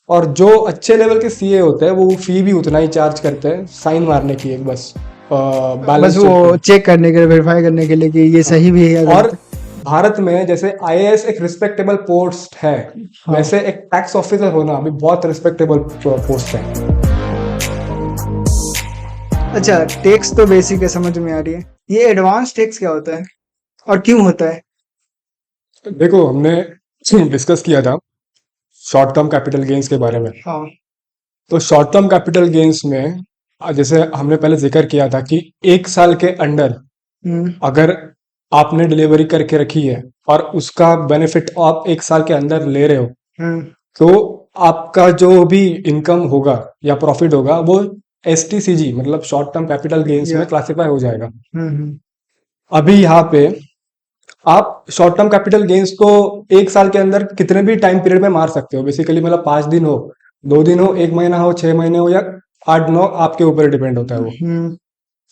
और जो अच्छे लेवल के सीए होते हैं वो फी भी उतना ही चार्ज करते हैं साइन मारने की, एक बस बस बैलेंस वो चेक करने के लिए, वेरीफाई करने के लिए कि ये सही भी है या और गलत भारत में जैसे आईएएस एक रिस्पेक्टेबल पोस्ट है, हाँ। वैसे एक टैक्स ऑफिसर होना भी बहुत रिस्पेक्टेबल पोस्ट है। अच्छा, टैक्स तो बेसिक है, समझ में आ रही है। ये एडवांस टैक्स क्या होता है और क्यों होता है? देखो, हमने डिस्कस किया था शॉर्ट टर्म कैपिटल गेन्स के बारे में। हाँ। तो शॉर्ट टर्म कैपिटल गेन्स में जैसे हमने पहले जिक्र किया था कि एक साल के अंडर अगर आपने डिलीवरी करके रखी है और उसका बेनिफिट आप एक साल के अंदर ले रहे हो, तो आपका जो भी इनकम होगा या प्रॉफिट होगा वो एसटीसीजी मतलब शॉर्ट टर्म कैपिटल गेन्स में क्लासिफाई हो जाएगा। अभी यहाँ पे आप शॉर्ट टर्म कैपिटल गेन्स को एक साल के अंदर कितने भी टाइम पीरियड में मार सकते हो बेसिकली, मतलब 5 दिन हो, 2 दिन हो, 1 महीना हो, 6 महीने हो या 8-9, आपके ऊपर डिपेंड होता है वो।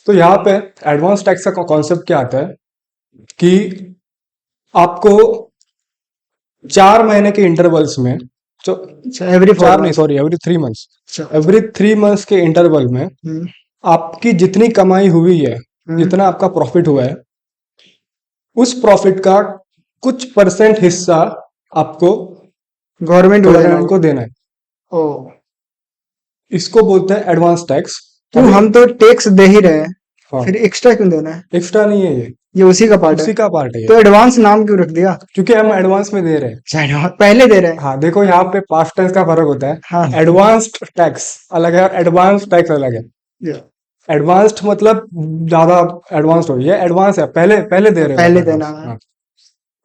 तो यहाँ पे एडवांस टैक्स का कॉन्सेप्ट क्या आता है कि आपको 4 महीने के इंटरवल्स में, जो एवरी 4 नहीं, sorry, every 3 months, every 3 months के इंटरवल में आपकी जितनी कमाई हुई है, जितना आपका प्रॉफिट हुआ है, उस प्रॉफिट का कुछ परसेंट हिस्सा आपको गवर्नमेंट को देना है। ओ, इसको बोलते हैं एडवांस टैक्स। तो हम तो टैक्स दे ही रहे हैं, हाँ, फिर एक्स्ट्रा क्यों देना है? एक्स्ट्रा नहीं है ये उसी का पार्ट उसी है। का पार्ट है ये। तो एडवांस नाम क्यों रख दिया? क्योंकि हम एडवांस में दे रहे हैं। अच्छा, पहले दे रहे हैं। हाँ, देखो यहाँ पे पास्ट टेंस का फर्क होता है। हाँ। एडवांस्ड टैक्स अलग है और एडवांस टैक्स अलग है। एडवांस्ड मतलब ज्यादा एडवांस्ड हो, ये एडवांस है, पहले पहले दे रहे हो पहले आप देना advance। है। हाँ।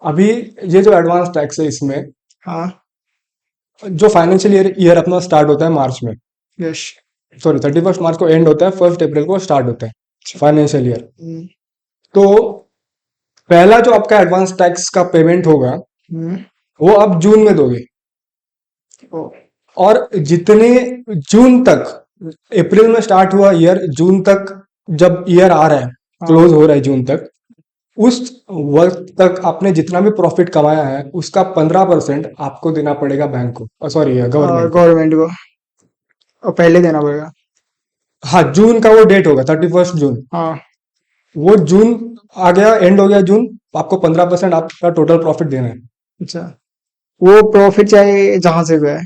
अभी ये जो एडवांस टैक्स है, इसमें हाँ। जो फाइनेंशियल ईयर अपना स्टार्ट होता है मार्च में, यस। सॉरी 31 मार्च को एंड होता है, 1 अप्रैल को स्टार्ट होता है फाइनेंशियल ईयर। तो पहला जो आपका एडवांस टैक्स का पेमेंट होगा वो आप जून में दोगे, और जितने जून तक, अप्रैल में स्टार्ट हुआ ईयर, जून तक जब ईयर आ रहा है, क्लोज हो रहा है जून तक, उस वक्त तक आपने जितना भी प्रॉफिट कमाया है उसका 15% आपको देना पड़ेगा बैंक को, सॉरी गवर्नमेंट को, और पहले देना पड़ेगा। हाँ, जून का वो डेट होगा 31 जून। हाँ। वो जून आ गया, एंड हो गया जून, आपको 15% आपका टोटल प्रॉफिट देना है। अच्छा, वो प्रॉफिट चाहे जहां से भी आए,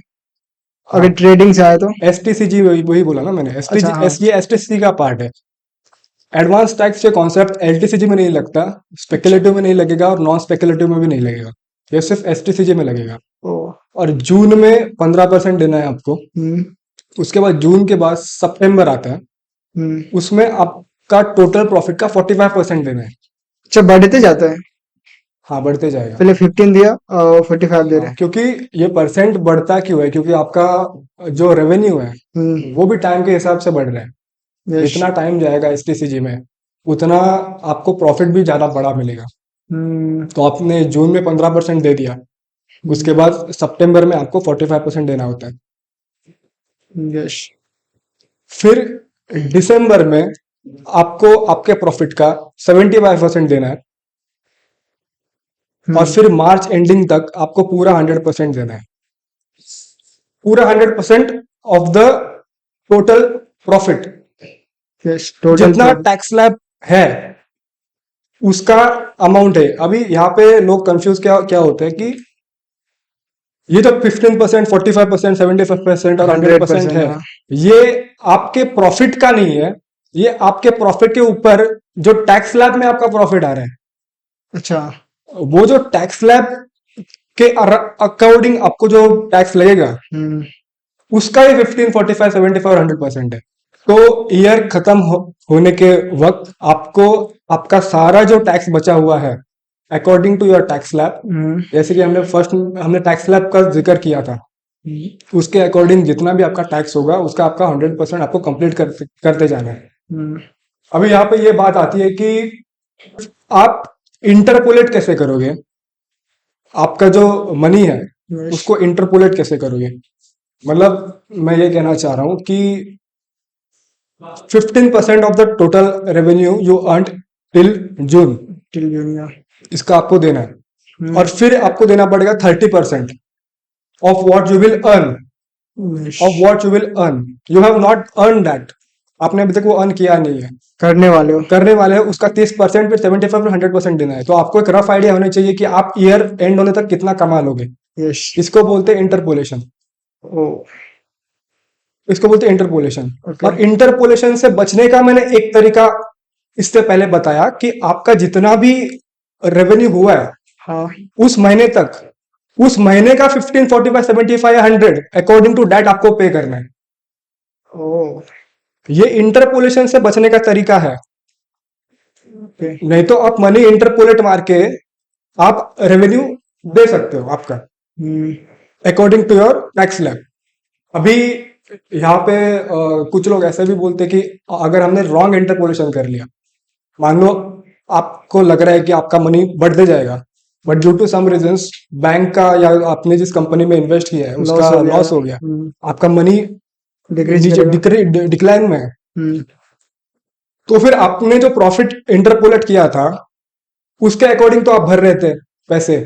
अगर ट्रेडिंग से आए तो? एसटीसीजी, वही बोला ना मैंने, एसटीजी। अच्छा, हाँ। ये एसटीसीजी का पार्ट है। एडवांस टैक्स के कॉन्सेप्ट एलटीसीजी में नहीं लगता, स्पेकुलेटिव में नहीं लगेगा और नॉन स्पेकुलेटिव में भी नहीं लगेगा, ये सिर्फ एसटीसीजी में लगेगा। और जून में 15% देना है आपको। उसके बाद जून के बाद सितंबर आता है, उसमें आपका टोटल प्रॉफिट का 45% देना है। अच्छा, बढ़ते जाता है। हाँ, बढ़ते जाएगा। पहले 15 दिया और 45 दे रहे हैं। क्योंकि ये परसेंट बढ़ता क्यों है, क्योंकि आपका जो रेवेन्यू है वो भी टाइम के हिसाब से बढ़ रहा है। जितना टाइम जाएगा एसटीसीजी में, उतना आपको प्रॉफिट भी ज्यादा बड़ा मिलेगा। तो आपने जून में 15% दे दिया, उसके बाद सितंबर में आपको 45% देना होता है। फिर दिसंबर में आपको आपके प्रॉफिट का 75% देना है, और फिर मार्च एंडिंग तक आपको पूरा 100% देना है, पूरा 100% ऑफ द टोटल प्रॉफिट। जितना टैक्स स्लैब है उसका अमाउंट है। अभी यहाँ पे लोग कंफ्यूज क्या क्या होते हैं कि ये जो 15%, 45%, 75% और 100% है, ये आपके प्रॉफिट का नहीं है, ये आपके प्रॉफिट के ऊपर जो टैक्स स्लैब में आपका प्रॉफिट आ रहा है। अच्छा, वो जो टैक्स स्लैब के अकॉर्डिंग आपको जो टैक्स लगेगा, उसका ही 15, 45, 75 और 100% है। तो ईयर खत्म होने के वक्त आपको आपका सारा जो टैक्स बचा हुआ है according to your tax slab, जैसे कि हमने टैक्स स्लैब का जिक्र किया था, उसके अकॉर्डिंग जितना भी आपका टैक्स होगा उसका आपका 100% आपको कंप्लीट करते जाना है। अभी यहाँ पे ये बात आती है कि आप इंटरपोलेट कैसे करोगे, आपका जो मनी है उसको इंटरपोलेट कैसे करोगे। मतलब मैं ये कहना चाह रहा हूं कि 15% of the total revenue you earn till June, इसका आपको देना है। और फिर आपको देना पड़ेगा 30% of what you will earn of what you will earn. You have not earn that, आपने अभी तक वो अर्न किया नहीं है, करने वाले हो। करने वाले हैं। उसका 30% फिर 75 फिर 100% देना है। तो आपको एक रफ आइडिया होना चाहिए कि आप ईयर एंड होने तक कितना कमा लोगे। यस। इसको बोलते हैं इंटरपोलेशन, ओ इसको बोलते हैं इंटरपोलेशन। ओके। और इंटरपोलेशन से बचने का मैंने एक तरीका इससे पहले बताया कि आपका जितना भी रेवेन्यू हुआ है हाँ उस महीने तक, उस महीने का 15, 45, 75 या 100 अकॉर्डिंग टू डेट आपको पे करना है। ओ ये इंटरपोलेशन से बचने का तरीका है। ओके। नहीं तो आप मनी इंटरपोलेट मार के आप रेवेन्यू दे सकते हो आपका according to your tax slab. अभी यहाँ पे कुछ लोग ऐसे भी बोलते हैं कि अगर हमने रॉन्ग इंटरपोलेशन कर लिया, मान लो आपको लग रहा है कि आपका मनी बढ़ते जाएगा, but due to some reasons bank का या आपने जिस कंपनी में इन्वेस्ट किया है उसका लॉस हो गया, आपका मनी डिक्रीज नीचे डिक्लाइन में है, तो फिर आपने जो प्रॉफिट इंटरपोलेट किया था उसके अकॉर्डिंग तो आप भर रहे थे पैसे,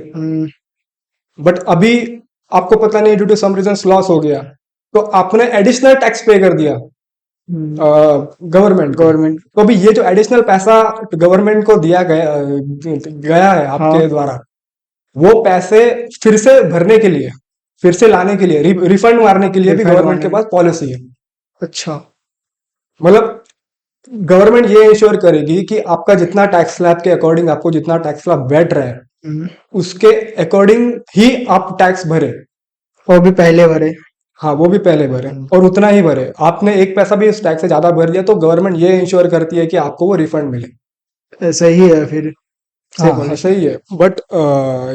बट अभी आपको पता नहीं due to some reason loss हो गया, तो आपने एडिशनल टैक्स पे कर दिया गवर्नमेंट। तो अभी ये जो एडिशनल पैसा गवर्नमेंट को दिया गया है आपके द्वारा, वो पैसे फिर से भरने के लिए, फिर से लाने के लिए, रिफंड मारने के लिए भी गवर्नमेंट के पास पॉलिसी है। अच्छा, मतलब गवर्नमेंट ये इंश्योर करेगी कि आपका जितना टैक्स स्लैब के अकॉर्डिंग आपको जितना टैक्स स्लैब बैठ रहा है उसके अकॉर्डिंग ही आप टैक्स भरे। वो भी पहले भरे। हाँ, वो भी पहले भरे और उतना ही भरे। आपने एक पैसा भी उस टैक्स से ज्यादा भर दिया तो गवर्नमेंट ये इंश्योर करती है कि आपको वो रिफंड मिले। सही है फिर। हाँ, सही है। बट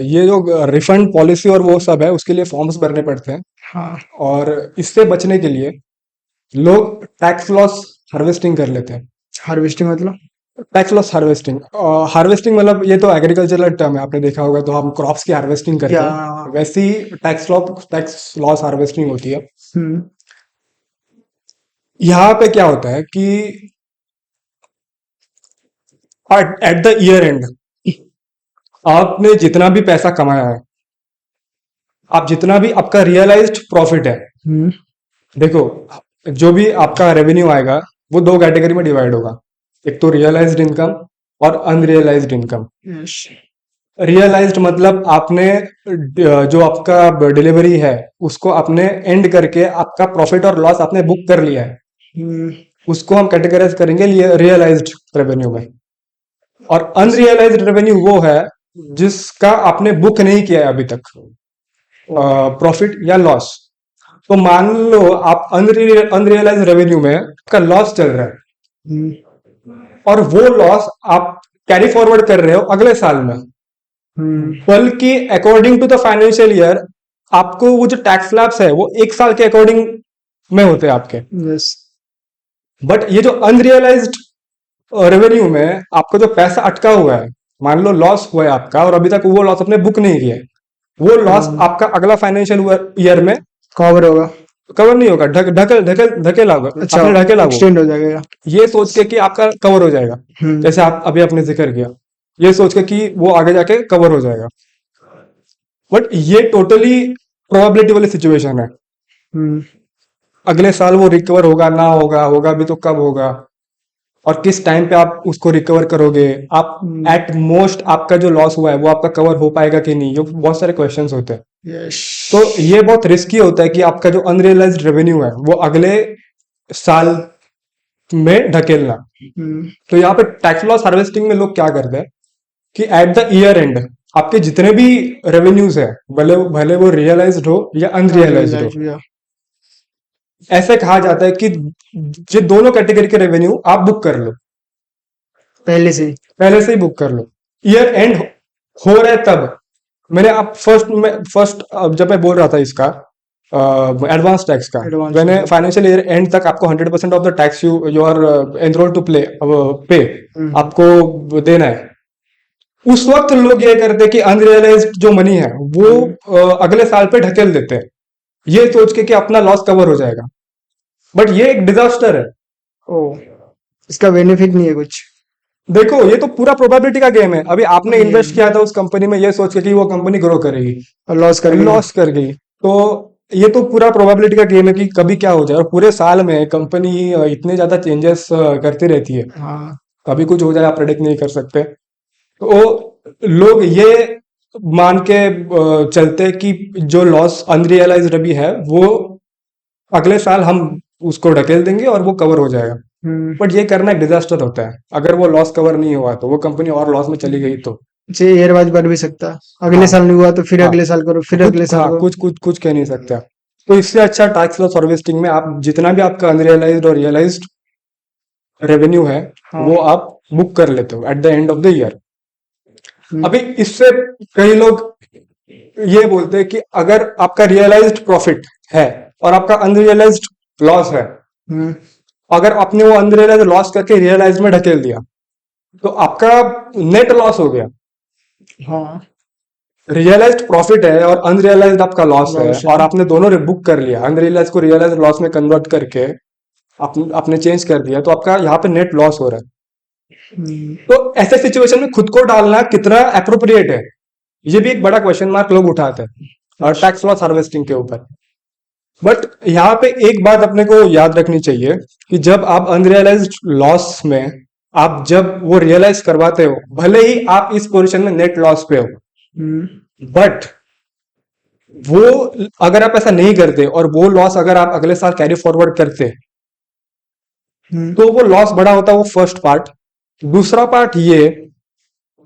ये जो रिफंड पॉलिसी और वो सब है उसके लिए फॉर्म्स भरने पड़ते हैं। हाँ। और इससे बचने के लिए लोग टैक्स लॉस हार्वेस्टिंग कर लेते हैं। हार्वेस्टिंग मतलब? टैक्स लॉस हार्वेस्टिंग, हार्वेस्टिंग मतलब ये तो एग्रीकल्चरल टर्म है, आपने देखा होगा। तो हम क्रॉप्स की हार्वेस्टिंग करते हैं, वैसी टैक्स लॉस हार्वेस्टिंग होती है। यहाँ पे क्या होता है कि एट द ईयर एंड आपने जितना भी पैसा कमाया है, आप जितना भी आपका रियलाइज्ड प्रॉफिट है, देखो जो भी आपका रेवेन्यू आएगा वो दो कैटेगरी में डिवाइड होगा, एक तो रियलाइज्ड इनकम और अनरियलाइज्ड इनकम। रियलाइज्ड मतलब आपने जो आपका डिलीवरी है उसको आपने एंड करके आपका प्रॉफिट और लॉस आपने बुक कर लिया है, उसको हम कैटेगराइज करेंगे रियलाइज्ड रेवेन्यू में। और अनरियलाइज्ड रेवेन्यू वो है जिसका आपने बुक नहीं किया है अभी तक, प्रॉफिट या लॉस। तो मान लो आप अनरियलाइज रेवेन्यू में आपका लॉस चल रहा है और वो लॉस आप कैरी फॉरवर्ड कर रहे हो अगले साल में, बल्कि according to the financial year आपको वो जो टैक्स स्लैब्स है वो एक साल के अकॉर्डिंग में होते हैं आपके। बट ये जो अनरियलाइज्ड रेवेन्यू में आपका जो पैसा अटका हुआ है, मान लो लॉस हुआ है आपका और अभी तक वो लॉस आपने बुक नहीं किया है, वो लॉस आपका अगला फाइनेंशियल ईयर में कवर होगा, कवर नहीं होगा, ढकेला होगा। अच्छा, ढकेला एक्सटेंड हो जाएगा ये सोच के कि आपका कवर हो जाएगा, जैसे आप अभी आपने जिक्र किया, ये सोच के कि वो आगे जाके कवर हो जाएगा। बट ये टोटली प्रोबेबिलिटी वाली सिचुएशन है। अगले साल वो रिकवर होगा ना होगा, होगा भी तो कब होगा और किस टाइम पे आप उसको रिकवर करोगे, आप एट मोस्ट आपका जो लॉस हुआ है वो आपका कवर हो पाएगा कि नहीं, ये बहुत सारे क्वेश्चंस होते हैं। तो ये बहुत रिस्की होता है कि आपका जो अनरियलाइज्ड रेवेन्यू है वो अगले साल में ढकेलना। तो यहाँ पे टैक्स लॉस हार्वेस्टिंग में लोग क्या करते हैं कि एट द ईयर एंड आपके जितने भी रेवेन्यूज है, भले वो रियलाइज्ड हो या अनरियलाइज्ड हो, ऐसे कहा जाता है कि ये दोनों कैटेगरी के रेवेन्यू आप बुक कर लो, पहले से ही बुक कर लो। ईयर एंड हो रहा है तब मैंने आप फर्स्ट जब मैं बोल रहा था इसका एडवांस टैक्स का, मैंने फाइनेंशियल ईयर एंड तक आपको 100% of the tax you are enrol to pay आपको देना है। उस वक्त लोग ये करते कि अनरियलाइज्ड जो मनी है वो अगले साल पे ढकेल देते हैं, ये सोच के कि अपना लॉस कवर हो जाएगा। बट ये एक डिजास्टर है। इसका बेनिफिट नहीं है कुछ। देखो ये तो पूरा प्रोबेबिलिटी का गेम है। अभी आपने इन्वेस्ट किया था उस कंपनी में ये सोच के कि वो कंपनी ग्रो करेगी और लॉस कर गई, तो ये तो पूरा प्रोबेबिलिटी का गेम है कि कभी क्या हो जाए, और पूरे साल में कंपनी इतने ज्यादा चेंजेस करती रहती है, हाँ। कभी कुछ हो जाए आप प्रेडिक्ट नहीं कर सकते। तो लोग ये मान के चलते कि जो लॉस अनरियलाइज्ड अभी है वो अगले साल हम उसको ढकेल देंगे और वो कवर हो जाएगा। हम्म। बट ये करना एक डिजास्टर होता है, अगर वो लॉस कवर नहीं हुआ तो वो कंपनी और लॉस में चली गई तो। जी, एयरबाज बढ़ भी सकता है, अगले हाँ, साल नहीं हुआ तो फिर हाँ, अगले साल करो, फिर कुछ अगले साल हाँ करो। कुछ कुछ कुछ कह नहीं सकता। तो इससे अच्छा टैक्स लॉस हार्वेस्टिंग में आप जितना भी आपका अनरियलाइज्ड और रियलाइज्ड रेवेन्यू है हाँ। वो आप बुक कर लेते हो at the end of the year. Hmm. अभी इससे कई लोग ये बोलते हैं कि अगर आपका रियलाइज्ड प्रॉफिट है और आपका अनरियलाइज्ड लॉस है, हम्म। अगर आपने वो अनरियलाइज्ड लॉस करके रियलाइज में ढकेल दिया तो आपका नेट लॉस हो गया। हाँ। रियलाइज्ड प्रॉफिट है और अनरियलाइज्ड आपका लॉस है, लॉस है। और आपने दोनों बुक कर लिया, अनरियलाइज को रियलाइज लॉस में कन्वर्ट करके आपने चेंज कर दिया, तो आपका यहाँ पे नेट लॉस हो रहा है। हम्म। तो ऐसे सिचुएशन में खुद को डालना कितना अप्रोप्रिएट है, ये भी एक बड़ा क्वेश्चन मार्क लोग उठाते हैं और टैक्स लॉस हार्वेस्टिंग के ऊपर। बट यहाँ पे एक बात अपने को याद रखनी चाहिए कि जब आप अनरियलाइज्ड लॉस में आप जब वो रियलाइज करवाते हो, भले ही आप इस पोजीशन में नेट लॉस पे हो, हम्म। बट वो अगर आप ऐसा नहीं करते और वो लॉस अगर आप अगले साल कैरी फॉरवर्ड करते हम्म। तो वो लॉस बड़ा होता, वो फर्स्ट पार्ट। दूसरा पार्ट ये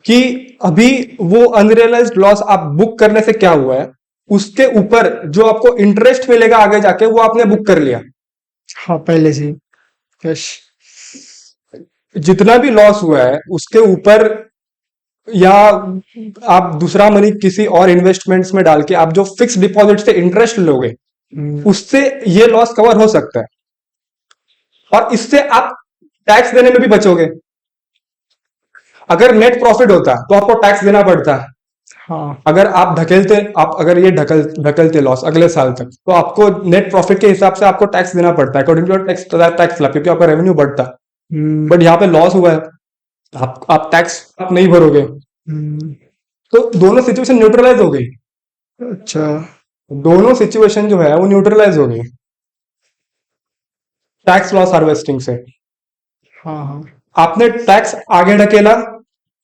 कि अभी वो अनरियलाइज्ड लॉस आप बुक करने से क्या हुआ है, उसके ऊपर जो आपको इंटरेस्ट मिलेगा आगे जाके वो आपने बुक कर लिया। हाँ, पहले से ही। यस। जितना भी लॉस हुआ है उसके ऊपर, या आप दूसरा मनी किसी और इन्वेस्टमेंट्स में डाल के आप जो फिक्स डिपॉजिट से इंटरेस्ट लोगे हम्म। उससे ये लॉस कवर हो सकता है, और इससे आप टैक्स देने में भी बचोगे। अगर नेट प्रॉफिट होता तो आपको टैक्स देना पड़ता। हाँ। अगर आप ढकेलते, आप अगर ये ढकलते लॉस अगले साल तक, तो आपको नेट प्रॉफिट के हिसाब से आपको टैक्स देना पड़ता है अकॉर्डिंग टू टैक्स स्लैब, क्योंकि आपका रेवेन्यू बढ़ता। हम्म। बट यहाँ पे लॉस हुआ है, आप टैक्स आप नहीं भरोगे, हम्म। तो दोनों सिचुएशन न्यूट्रलाइज हो गई। अच्छा। दोनों सिचुएशन जो है वो न्यूट्रलाइज हो गई टैक्स लॉस हार्वेस्टिंग से। हाँ। हाँ। आपने टैक्स आगे ढकेला,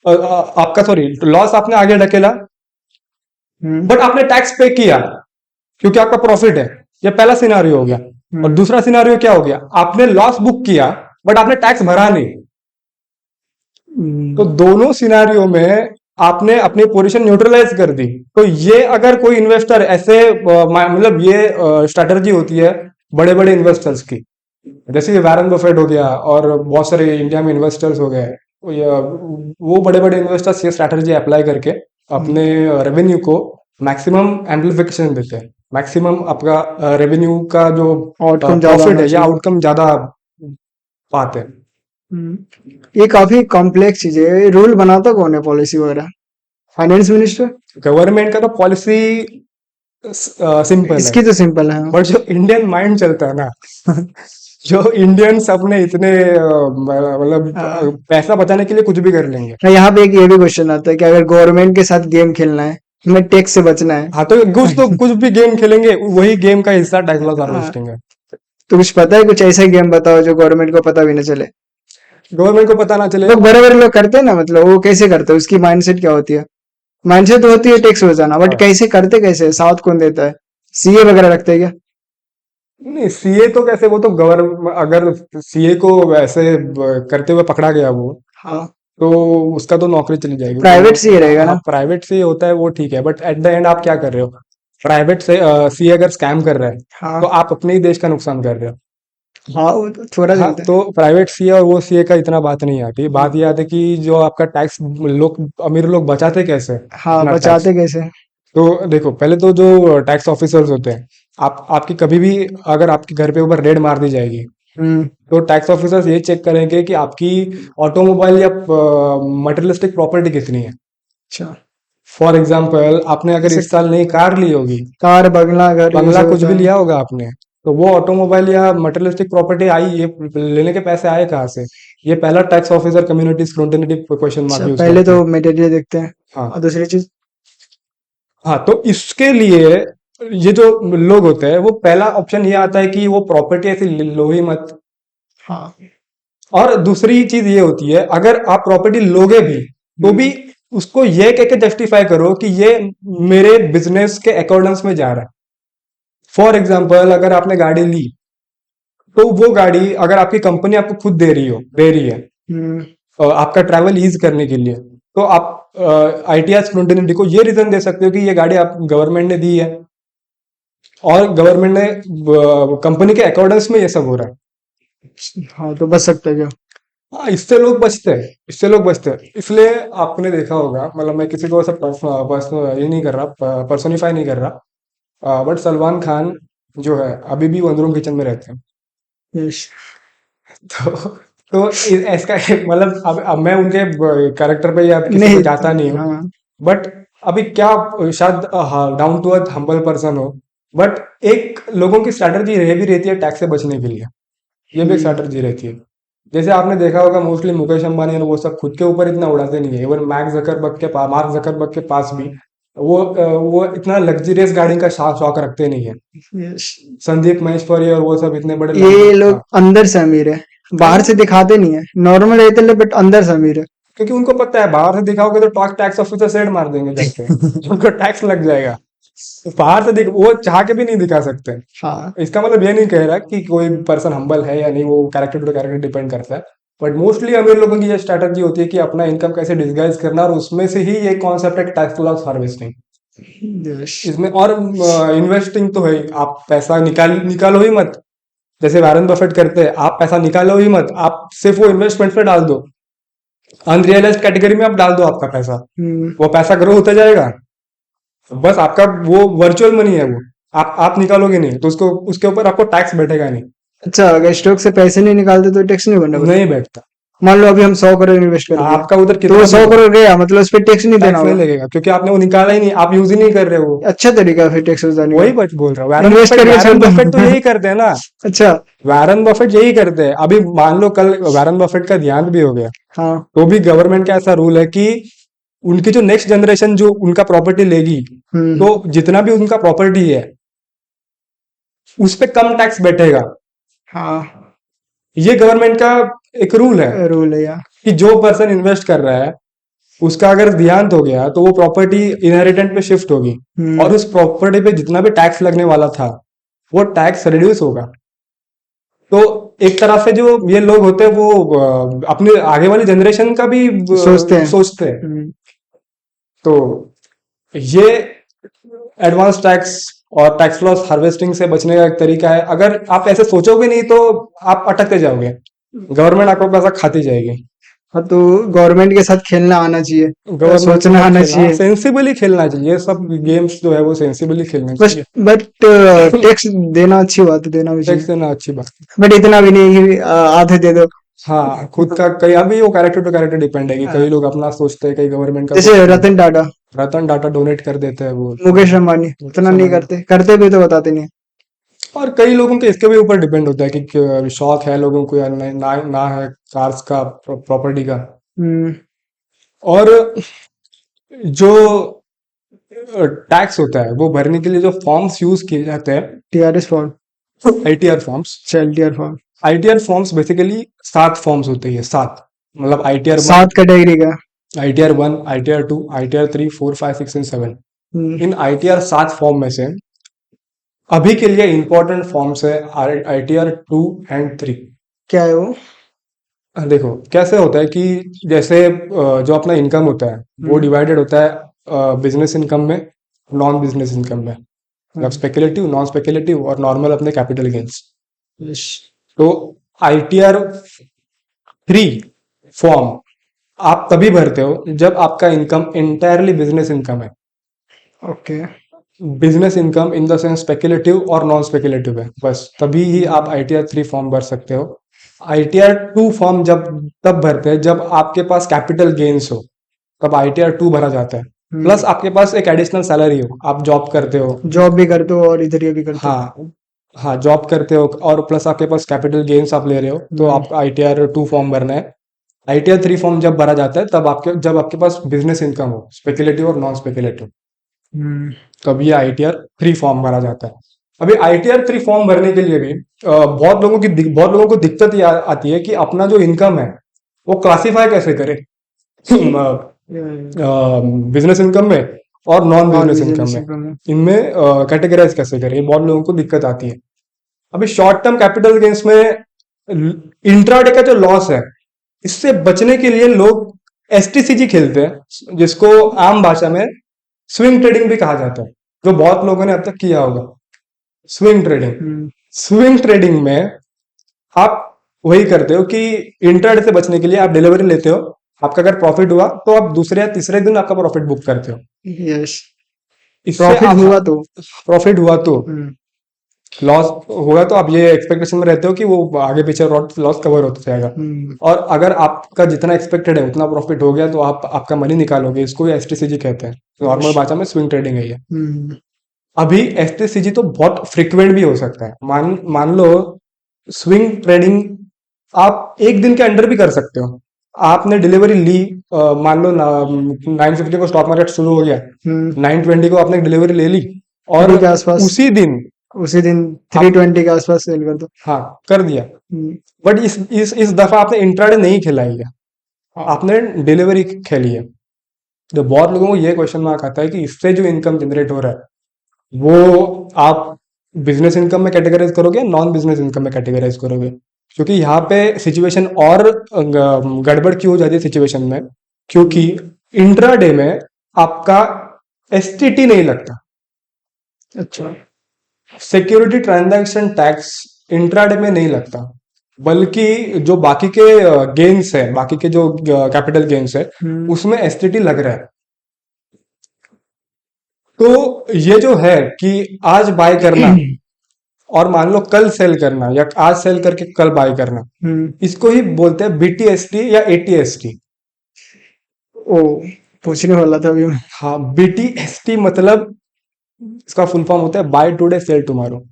आपका सॉरी लॉस आपने आगे ढकेला, हम्म। बट आपने टैक्स पे किया क्योंकि आपका प्रॉफिट है। ये पहला सिनारियो हो गया। और हम्म। दूसरा सिनारियो क्या हो गया, आपने लॉस बुक किया बट आपने टैक्स भरा नहीं। तो दोनों सिनारियो में आपने अपनी पोजीशन न्यूट्रलाइज कर दी। तो ये अगर कोई इन्वेस्टर ऐसे मतलब ये स्ट्रेटजी होती है बड़े बड़े इन्वेस्टर्स की, जैसे कि वैरन बफेट हो गया और बहुत सारे इंडिया में इन्वेस्टर्स हो गए, वो बड़े बड़े इन्वेस्टर्स ये स्ट्रैटेजी अप्लाई करके अपने रेवेन्यू को मैक्सिमम एम्पलीफिकेशन देते हैं, मैक्सिमम आपका रेवेन्यू का जो आउटकम ज्यादा प्रॉफिट होना है या चाहिए। आउटकम ज्यादा पाते हैं। ये काफी कॉम्प्लेक्स चीज है, ये रूल बनाता कौन है पॉलिसी वगैरह? Finance minister? गवर्नमेंट का तो पॉलिसी सिंपल है, इसकी तो सिंपल है। बट जो इंडियन माइंड चलता है ना जो इंडियंस अपने इतने मतलब हाँ। पैसा बचाने के लिए कुछ भी कर लेंगे। यहाँ पे एक ये भी क्वेश्चन आता है कि अगर गवर्नमेंट के साथ गेम खेलना है, हमें टैक्स से बचना है। हाँ, तो कुछ भी गेम खेलेंगे, वही गेम का हिस्सा टैक्स लॉस हाँ, हार्वेस्टिंग है। तो कुछ पता है, कुछ ऐसा गेम बताओ जो गवर्नमेंट को पता भी न चले। गवर्नमेंट को पता ना चले। लोग बड़े बड़े लोग करते हैं ना, मतलब वो कैसे करते हैं, उसकी माइंडसेट क्या होती है? माइंडसेट तो होती है टैक्स बचाना, बट हाँ, कैसे करते, कैसे साथ कौन देता है? सीए वगैरह रखते हैं क्या? नहीं सीए तो कैसे, वो तो अगर सीए को वैसे करते हुए पकड़ा गया वो, हाँ, तो उसका तो नौकरी चली जाएगी। प्राइवेट सीए रहेगा हाँ, ना? प्राइवेट से होता है वो ठीक है, बट एट द एंड आप क्या कर रहे हो, प्राइवेट से सीए अगर स्कैम कर रहा है तो हाँ। आप अपने ही देश का नुकसान कर रहे हो। हाँ, वो तो थोड़ा हाँ, चलता है। तो प्राइवेट सीए और वो सीए का इतना बात नहीं आती, बात ये आती है कि जो आपका टैक्स लोग, अमीर लोग बचाते कैसे हाँ, अपना टैक्स। बचाते कैसे? तो देखो, पहले तो जो टैक्स ऑफिसर्स होते हैं, आपकी कभी भी अगर आपके घर पे ऊपर रेड मार दी जाएगी हम्म। तो टैक्स ऑफिसर्स ये चेक करेंगे कि आपकी ऑटोमोबाइल या मटेरियलिस्टिक प्रॉपर्टी कितनी है। अच्छा। फॉर एग्जाम्पल, आपने अगर जैसे इस साल नई कार ली होगी, कार, बंगला, घर, ये बंगला सब कुछ होता भी है। लिया होगा आपने, तो वो ऑटोमोबाइल या मटेरियलिस्टिक प्रॉपर्टी आई, ये लेने के पैसे आए कहाँ से, ये पहला tax officer community scrutiny question mark अच्छा, यूज पहले करता है। तो मटेरियल देखते हैं। हाँ, और दूसरी चीज? हाँ, तो इसके लिए ये जो लोग होते हैं वो पहला ऑप्शन ये आता है कि वो प्रॉपर्टी ऐसी लो ही मत। हाँ। और दूसरी चीज ये होती है, अगर आप प्रॉपर्टी लोगे भी तो भी उसको ये कह के जस्टिफाई करो कि ये मेरे बिजनेस के अकॉर्डेंस में जा रहा है। फॉर एग्जाम्पल, अगर आपने गाड़ी ली तो वो गाड़ी अगर आपकी कंपनी आपको खुद दे रही है आपका ट्रैवल ईज करने के लिए, तो आप ITR स्क्रूटनी को ये रीजन दे सकते हो कि ये गाड़ी आप गवर्नमेंट ने दी है और गवर्नमेंट ने कंपनी के अकॉर्डेंस में ये सब हो रहा है। हाँ, तो बच सकता है क्या? हाँ, इससे लोग बचते हैं, इससे लोग बचते हैं। इसलिए आपने देखा होगा, मतलब मैं किसी को ऐसा पर्सनल ये नहीं कर रहा, पर्सोनिफाई नहीं कर रहा, बट सलमान खान जो है अभी भी वन रूम किचन में रहते हैं। यस। तो इसका मतलब अब मैं उनके कैरेक्टर पे या किसी को नहीं। जाता नहीं हूँ, हाँ। बट अभी क्या शायद down to earth humble person हो, बट एक लोगों की स्ट्रैटेजी रह भी रहती है टैक्स से बचने के लिए। ये भी एक स्ट्रैटेजी रहती है। जैसे आपने देखा होगा मोस्टली मुकेश अंबानी और वो सब खुद के ऊपर इतना उड़ाते नहीं है। इवन मार्क जकरबर्ग के पास भी वो इतना लग्जरियस गाड़ी का शौक रखते नहीं है। यस। संदीप महेश्वरी और वो सब इतने बड़े ये लोग हाँ, अंदर से अमीर है, बाहर से दिखाते नहीं है, नॉर्मल रहते हैं बट अंदर से अमीर है। क्योंकि उनको पता है बाहर से दिखाओगे तो टैक्स ऑफिसर सेड मार देंगे जाके उनको टैक्स लग जाएगा। तो बाहर से वो चाह के भी नहीं दिखा सकते। हाँ। इसका मतलब ये नहीं कह रहा कि कोई पर्सन हम्बल है या नहीं, वो कैरेक्टर टू कैरेक्टर डिपेंड करता है। बट मोस्टली अमीर लोगों की ये स्ट्रैटेजी होती है कि अपना इनकम कैसे डिस्गाइज करना, और उसमें से ही ये कॉन्सेप्ट है टैक्स लॉस हार्वेस्टिंग। यस। इसमें और इन्वेस्टिंग तो है ही, आप पैसा निकालो ही मत। जैसे वॉरेन बफेट करते हैं, आप पैसा निकालो ही मत, आप सिर्फ वो इन्वेस्टमेंट पे डाल दो, अनरियलाइज्ड कैटेगरी में आप डाल दो आपका पैसा, वो पैसा ग्रो होता जाएगा। बस आपका वो वर्चुअल मनी है, वो आप निकालोगे नहीं तो उसको उसके ऊपर आपको टैक्स बैठेगा नहीं। अच्छा, अगर स्टॉक से पैसे नहीं निकालते तो टैक्स नहीं भरना पड़ता? नहीं बैठता। मान लो अभी हम 100 करोड़ इन्वेस्ट कर दिया, आपका उधर तो कितना वो 100 करोड़ गया, मतलब उस पर टैक्स नहीं देना टैक्स नहीं होगा। लगेगा क्योंकि आपने वो निकाला ही नहीं, आप यूज ही नहीं कर रहे हो। अच्छा तरीका है फिर टैक्स बचाने वही का। बच बोल रहा हूँ, इन्वेस्ट करके छोड़ वैरन दो। बफेट तो यही करते हैं ना। अच्छा। वैरन बफेट यही करते हैं। अभी मान लो कल वैरन बफेट का देहांत भी हो गया, हाँ। तो भी गवर्नमेंट का ऐसा रूल है कि उनकी जो नेक्स्ट जनरेशन जो उनका प्रॉपर्टी लेगी, तो जितना भी उनका प्रॉपर्टी है उस पे कम टैक्स बैठेगा। हाँ। ये गवर्नमेंट का एक रूल है रूल है यार। कि जो पर्सन इन्वेस्ट कर रहा है उसका अगर देहांत हो गया तो वो प्रॉपर्टी इनहेरिटेंट पे शिफ्ट होगी, और उस प्रॉपर्टी पे जितना भी टैक्स लगने वाला था वो टैक्स रिड्यूस होगा। तो एक तरह से जो ये लोग होते हैं वो अपने आगे वाली जनरेशन का भी सोचते हैं। तो ये एडवांस टैक्स और टैक्स लॉस हार्वेस्टिंग से बचने का एक तरीका है। अगर आप ऐसे सोचोगे नहीं तो आप अटकते जाओगे, गवर्नमेंट आपको पैसा खाती जाएगी। हाँ, तो गवर्नमेंट के साथ खेलना आना चाहिए, गवर्नमेंट सोचना आना चाहिए। सेंसिबली खेलना चाहिए। ये सब गेम्स जो है वो सेंसिबली खेलना बस चाहिए। बट टैक्स देना अच्छी बात है, देना भी टैक्स चाहिए, देना अच्छी बात है। बट इतना भी नहीं कि आधे दे दो। हाँ, खुद का कई अभी वो कैरेक्टर टू कैरेक्टर डिपेंड है कि कई लोग अपना सोचते हैं, कई गवर्नमेंट का जैसे सोचते हैं। रतन टाटा, रतन टाटा डोनेट कर देते हैं वो, मुकेश अंबानी उतना नहीं करते, करते भी तो बताते नहीं। और कई लोगों के इसके भी ऊपर डिपेंड होता है कि शौक है लोगों को या ना है कार्स का, प्रॉपर्टी का। और जो टैक्स होता है वो भरने के लिए जो फॉर्म्स यूज किए जाते हैं, TRS form, ITR forms. LTR form, ITR forms basically 7 forms होते हैं, 7 मतलब ITR 1, 7 कैटेगरी का। ITR 1, ITR 2, ITR 3, 4, 5, 6 and 7। In ITR 7 form में से अभी के लिए इंपॉर्टेंट फॉर्म्स है ITR 2 एंड 3। क्या है वो? देखो कैसे होता है कि जैसे जो अपना इनकम होता है वो डिवाइडेड होता है बिजनेस इनकम में, नॉन बिजनेस इनकम में, मतलब स्पेकुलेटिव, नॉन स्पेकुलेटिव और नॉर्मल अपने कैपिटल गेन्स। तो ITR 3 फॉर्म आप तभी भरते हो जब आपका इनकम इंटायरली बिजनेस इनकम है। Okay. Business income in the sense speculative और नॉन स्पेकुलेटिव है, बस तभी ही आप ITR 3 फॉर्म भर सकते हो। ITR 2 फॉर्म तब भरते हैं जब आपके पास कैपिटल गेन्स हो, तब ITR 2 भरा जाता है। प्लस आपके पास एक एडिशनल सैलरी हो, आप जॉब करते हो, जॉब भी करते हो और इधर ये भी करते हो। हाँ हाँ, जॉब करते हो और प्लस आपके पास कैपिटल गेन्स आप ले रहे हो, तो आपको ITR 2 फॉर्म भरना है। ITR 3 फॉर्म जब भरा जाता है तब जब आपके पास बिजनेस इनकम हो, स्पेकुलेटिव और नॉन स्पेकुलेटिव। तब ये ITR 3 फॉर्म भरा जाता है। अभी ITR 3 फॉर्म भरने के लिए भी बहुत लोगों को दिक्कत ये आती है कि अपना जो इनकम है वो क्लासिफाई कैसे करे बिजनेस इनकम में और नॉन और बिजनेस इनकम बिजनेस में, इनकम में। इनमें कैटेगराइज कैसे करें, ये बहुत लोगों को दिक्कत आती है। अभी शॉर्ट टर्म कैपिटल गेन्स में इंट्राडे का जो लॉस है, इससे बचने के लिए लोग STCG खेलते हैं, जिसको आम भाषा में स्विंग ट्रेडिंग भी कहा जाता है, जो बहुत लोगों ने अब तक किया होगा। स्विंग ट्रेडिंग में आप वही करते हो कि इंट्राडे से बचने के लिए आप डिलीवरी लेते हो, आपका अगर प्रॉफिट हुआ तो आप दूसरे या तीसरे दिन आपका प्रॉफिट बुक करते हो। यस, इससे प्रॉफिट आप हुआ तो प्रॉफिट हुआ तो हम्म, लॉस होगा तो आप ये एक्सपेक्टेशन में रहते हो कि वो आगे पीछे लॉस कवर होता जाएगा। और अगर आपका जितना एक्सपेक्टेड है उतना प्रॉफिट हो गया तो आप आपका मनी निकालोगे, इसको STCG कहते हैं, नॉर्मल भाषा में स्विंग ट्रेडिंग है ये। अभी STCG तो बहुत फ्रिक्वेंट भी हो सकता है। मान लो स्विंग ट्रेडिंग आप एक दिन के अंदर भी कर सकते हो। आपने डिलीवरी ली, मान लो 950 को स्टॉक मार्केट शुरू हो गया, 920 को आपने डिलीवरी ले ली और 3 के आसपास उसी दिन 320 के आसपास सेल कर दो। हाँ कर दिया। बट इस दफा आपने इंट्राडे नहीं खिलाई है, आपने डिलीवरी खेली है। तो बहुत लोगों को ये क्वेश्चन मार्क आता है कि इससे जो इनकम जनरेट हो रहा है वो आप बिजनेस इनकम में कैटेगराइज करोगे या नॉन बिजनेस इनकम में कैटेगराइज करोगे। क्योंकि यहाँ पे सिचुएशन और गड़बड़ क्यों हो जाती है सिचुएशन में, क्योंकि इंट्राडे में आपका STT नहीं लगता। अच्छा, सिक्योरिटी ट्रांजैक्शन टैक्स इंट्राडे में नहीं लगता, बल्कि जो बाकी के गेन्स है, बाकी के जो कैपिटल गेन्स है उसमें STT लग रहा है। तो ये जो है कि आज बाय करना और मान लो कल सेल करना, या आज सेल करके कल बाय करना, इसको ही बोलते हैं BTST या ATST। ओ, पूछने वाला था अभी मैं। हाँ, BTST मतलब इसका फुल फॉर्म होता है buy today sell tomorrow.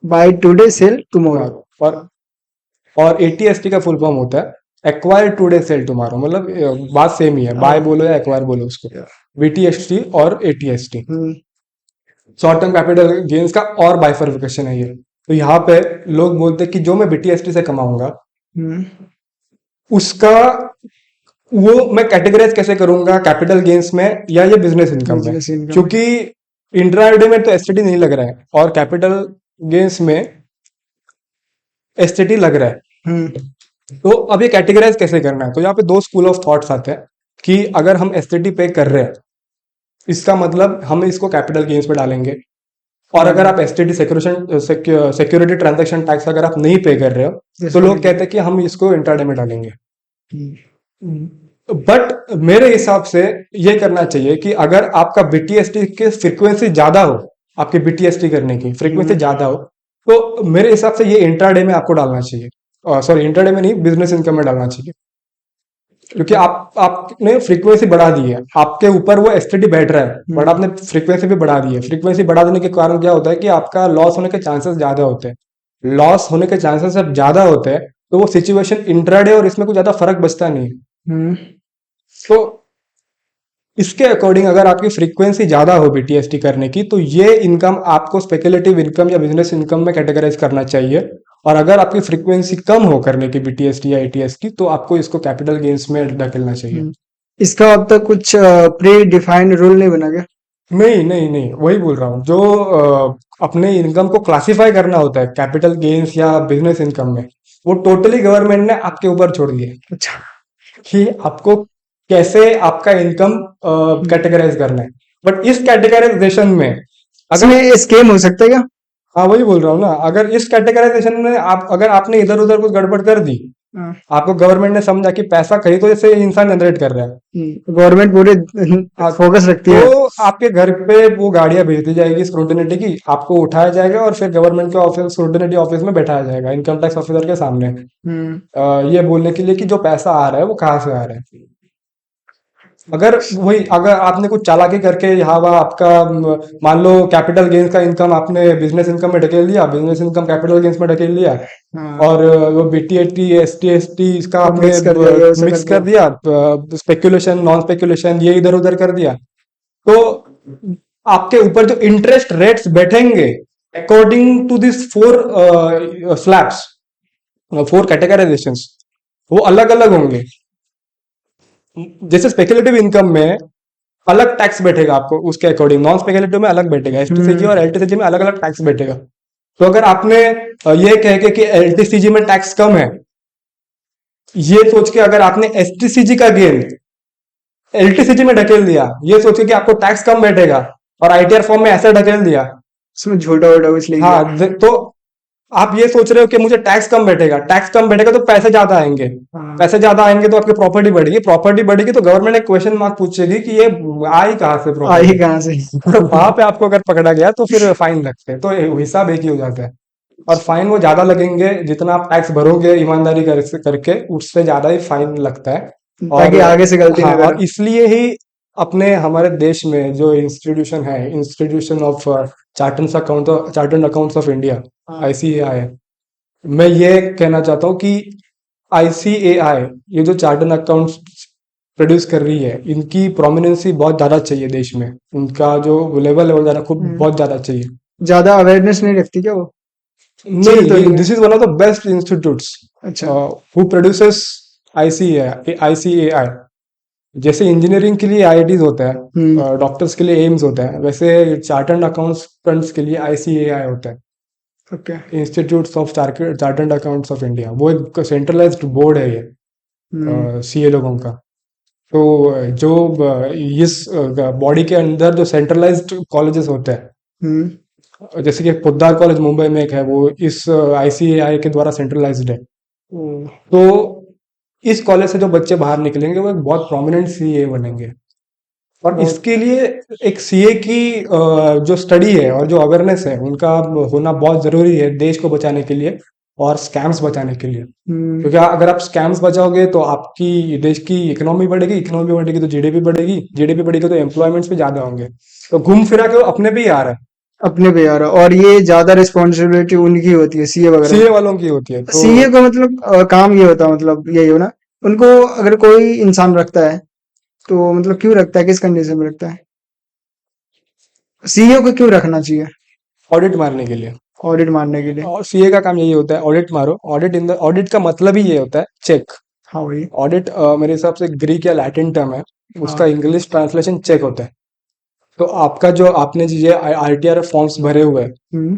Buy today sell tomorrow. और ATST का फुल फॉर्म होता है एक्वायर टुडे सेल टुमारो। मतलब बात सेम ही है, बाय बोलो या एक्वायर बोलो उसको। BTST और ATST short term capital gains का और बाइफर्फिकेशन है ये। तो यहाँ पे लोग बोलते हैं कि जो मैं BTST से कमाऊंगा उसका वो मैं कैटेगराइज कैसे करूंगा, कैपिटल गेन्स में या ये बिजनेस इनकम में। क्योंकि इंट्राडे में तो STT नहीं लग रहा है और कैपिटल गेन्स में STT लग रहा है। तो अब ये कैटेगराइज कैसे करना है, तो यहाँ पे दो स्कूल ऑफ थॉट्स आते हैं कि अगर हम STT पे कर रहे हैं इसका मतलब हम इसको कैपिटल गेन्स में डालेंगे, और अगर आप STT सिक्योरिटी ट्रांजैक्शन टैक्स अगर आप नहीं पे कर रहे हो तो लोग कहते हैं कि हम इसको इंट्राडे में डालेंगे। बट मेरे हिसाब से ये करना चाहिए कि अगर आपका BTST की फ्रीक्वेंसी ज्यादा हो, आपकी BTST करने की फ्रीक्वेंसी ज्यादा हो, तो मेरे हिसाब से ये इंट्राडे में आपको डालना चाहिए। सॉरी, इंट्राडे में नहीं, बिजनेस इनकम में डालना चाहिए। क्योंकि आपने फ्रीक्वेंसी बढ़ा दी है, आपके ऊपर वो STT बैठ रहा है बट आपने फ्रीक्वेंसी भी बढ़ा दी है। फ्रीक्वेंसी बढ़ा देने के कारण क्या होता है कि आपका लॉस होने के चांसेस ज्यादा होते हैं। लॉस होने के चांसेस जब ज्यादा होते हैं तो वो सिचुएशन इंट्राडे और इसमें कुछ ज्यादा फर्क बचता नहीं है। तो इसके अकॉर्डिंग अगर आपकी फ्रीक्वेंसी ज्यादा हो BTST करने की, तो ये इनकम आपको स्पेकुलेटिव इनकम या बिजनेस इनकम में कैटेगराइज करना चाहिए। और अगर आपकी फ्रीक्वेंसी कम हो करने की BTST या ATS की, तो आपको इसको कैपिटल गेन्स में धकेलना चाहिए। इसका अब तक कुछ प्री डिफाइंड रूल नहीं बना गया? नहीं, वही बोल रहा हूँ। जो अपने इनकम को क्लासिफाई करना होता है कैपिटल गेन्स या बिजनेस इनकम में, वो टोटली गवर्नमेंट ने आपके ऊपर छोड़ दिया। अच्छा, कि आपको कैसे आपका इनकम कैटेगराइज करना है। बट इस कैटेगराइजेशन में अगर स्कैम हो सकता है क्या? हाँ, वही बोल रहा हूँ ना, अगर इस कैटेगराइजेशन में अगर आपने इधर उधर कुछ गड़बड़ कर दी, आपको गवर्नमेंट ने समझा कि पैसा कहीं तो जैसे इंसान जनरेट कर रहा है, गवर्नमेंट पूरे फोकस रखती है, तो आपके घर पे वो गाड़ियां भेज दी जाएगी स्क्रूटिनिटी की, आपको उठाया जाएगा और फिर गवर्नमेंट के ऑफिस स्क्रूटिनिटी ऑफिस में बैठाया जाएगा इनकम टैक्स ऑफिसर के सामने, ये बोलने के लिए कि जो पैसा आ रहा है वो कहाँ से आ रहा है। अगर आपने कुछ चालाकी करके यहाँ वहाँ आपका मान लो कैपिटल गेन्स का इनकम आपने बिजनेस इनकम में ढकेल दिया, बिजनेस इनकम कैपिटल गेन्स में ढकेल दिया, और वो BTST STST इसका आपने मिक्स कर दिया, स्पेकुलेशन नॉन स्पेकुलेशन ये इधर उधर कर दिया, तो आपके ऊपर जो इंटरेस्ट रेट्स बैठेंगे according to this four slabs, four categorisations, वो अलग अलग होंगे। जैसे स्पेकुलेटिव इनकम में अलग टैक्स बैठेगा आपको उसके अकॉर्डिंग, नॉन स्पेकुलेटिव में अलग बैठेगा, एसटीसीजी और एलटीसीजी में अलग अलग टैक्स बैठेगा। तो अगर आपने ये कह के कि एलटीसीजी में टैक्स कम है, ये सोच के अगर आपने एसटीसीजी का गेन एलटीसीजी में ढकेल दिया, ये सोच के कि आपको टैक्स कम बैठेगा, और आईटीआर फॉर्म में ऐसा ढकेल दिया, उसमें झोटा वोटा कुछ ले लिया। हाँ, तो आप ये सोच रहे हो कि मुझे टैक्स कम बैठेगा, टैक्स कम बैठेगा तो पैसे ज्यादा आएंगे, हाँ, पैसे ज्यादा आएंगे तो आपकी प्रॉपर्टी बढ़ेगी, प्रॉपर्टी बढ़ेगी तो गवर्नमेंट एक क्वेश्चन मार्क पूछेगी कि ये आई कहाँ से आई प्रॉपर्टी। कहाँ से? तो वहां पे आपको अगर पकड़ा गया तो फिर फाइन लगते हैं, तो हिसाब एक ही हो जाता है। और फाइन वो ज्यादा लगेंगे जितना आप टैक्स भरोगे ईमानदारी करके, उससे ज्यादा ही फाइन लगता है। ताकि और आगे से गलती ना हाँ, करो। और इसलिए ही अपने हमारे देश में जो इंस्टीट्यूशन है, institution of chartered accounts of India, हाँ। आईसीएआई, मैं ये कहना चाहता हूँ कि आईसीएआई, ये जो चार्टर्ड अकाउंट्स प्रोड्यूस कर रही है, इनकी प्रोमिनेंसी बहुत ज्यादा चाहिए देश में, उनका जो लेवल है वो ज्यादा खूब बहुत ज्यादा चाहिए। ज्यादा अवेयरनेस नहीं रखती क्या वो? चाहिए तो नहीं, नहीं है। This is one of the best institutes अच्छा। Who produces ICAI. जैसे इंजीनियरिंग के लिए आईआईटीज होता है, डॉक्टर्स के लिए एम्स होता है, वैसे चार्टर्ड अकाउंटेंट्स के लिए आईसीएआई होता है, okay. Institute of chartered accounts of India. वो एक सेंट्रलाइज्ड बोर्ड है ये सीए लोगों का। तो जो इस बॉडी के अंदर जो सेंट्रलाइज्ड कॉलेजेस होते हैं, जैसे कि पोद्दार कॉलेज मुंबई में एक है, वो इस आईसीएआई के द्वारा सेंट्रलाइज्ड है। तो इस कॉलेज से जो बच्चे बाहर निकलेंगे वो एक बहुत प्रोमिनेंट सीए बनेंगे। और इसके लिए एक सीए की जो स्टडी है और जो अवेयरनेस है उनका होना बहुत जरूरी है देश को बचाने के लिए और स्कैम्स बचाने के लिए। क्योंकि अगर आप स्कैम्स बचाओगे तो आपकी देश की इकोनॉमी बढ़ेगी, इकोनॉमी बढ़ेगी तो जीडीपी बढ़ेगी, जीडीपी बढ़ेगी तो एम्प्लॉयमेंट्स भी ज्यादा होंगे। तो घूम फिरा के वो अपने पे ही आ रहा है, अपने पे यार, और ये ज्यादा रिस्पॉन्सिबिलिटी उनकी होती है सीए वगैरह। सीए वालों की होती है। तो सीए का मतलब काम ये होता है, मतलब यही हो ना, उनको अगर कोई इंसान रखता है तो मतलब क्यों रखता है, किस कंडीशन में रखता है? सीईओ को क्यों रखना चाहिए? ऑडिट मारने के लिए, ऑडिट मारने के लिए। और सीए का काम यही होता है, ऑडिट मारो। ऑडिट का मतलब ही ये होता है चेक। हाँ भाई। ऑडिट मेरे हिसाब से ग्रीक या लैटिन टर्म है, उसका हाँ। इंग्लिश ट्रांसलेशन चेक होता है। तो आपका जो आपने ये आरटीआर फॉर्म्स भरे हुए हैं, हम्म।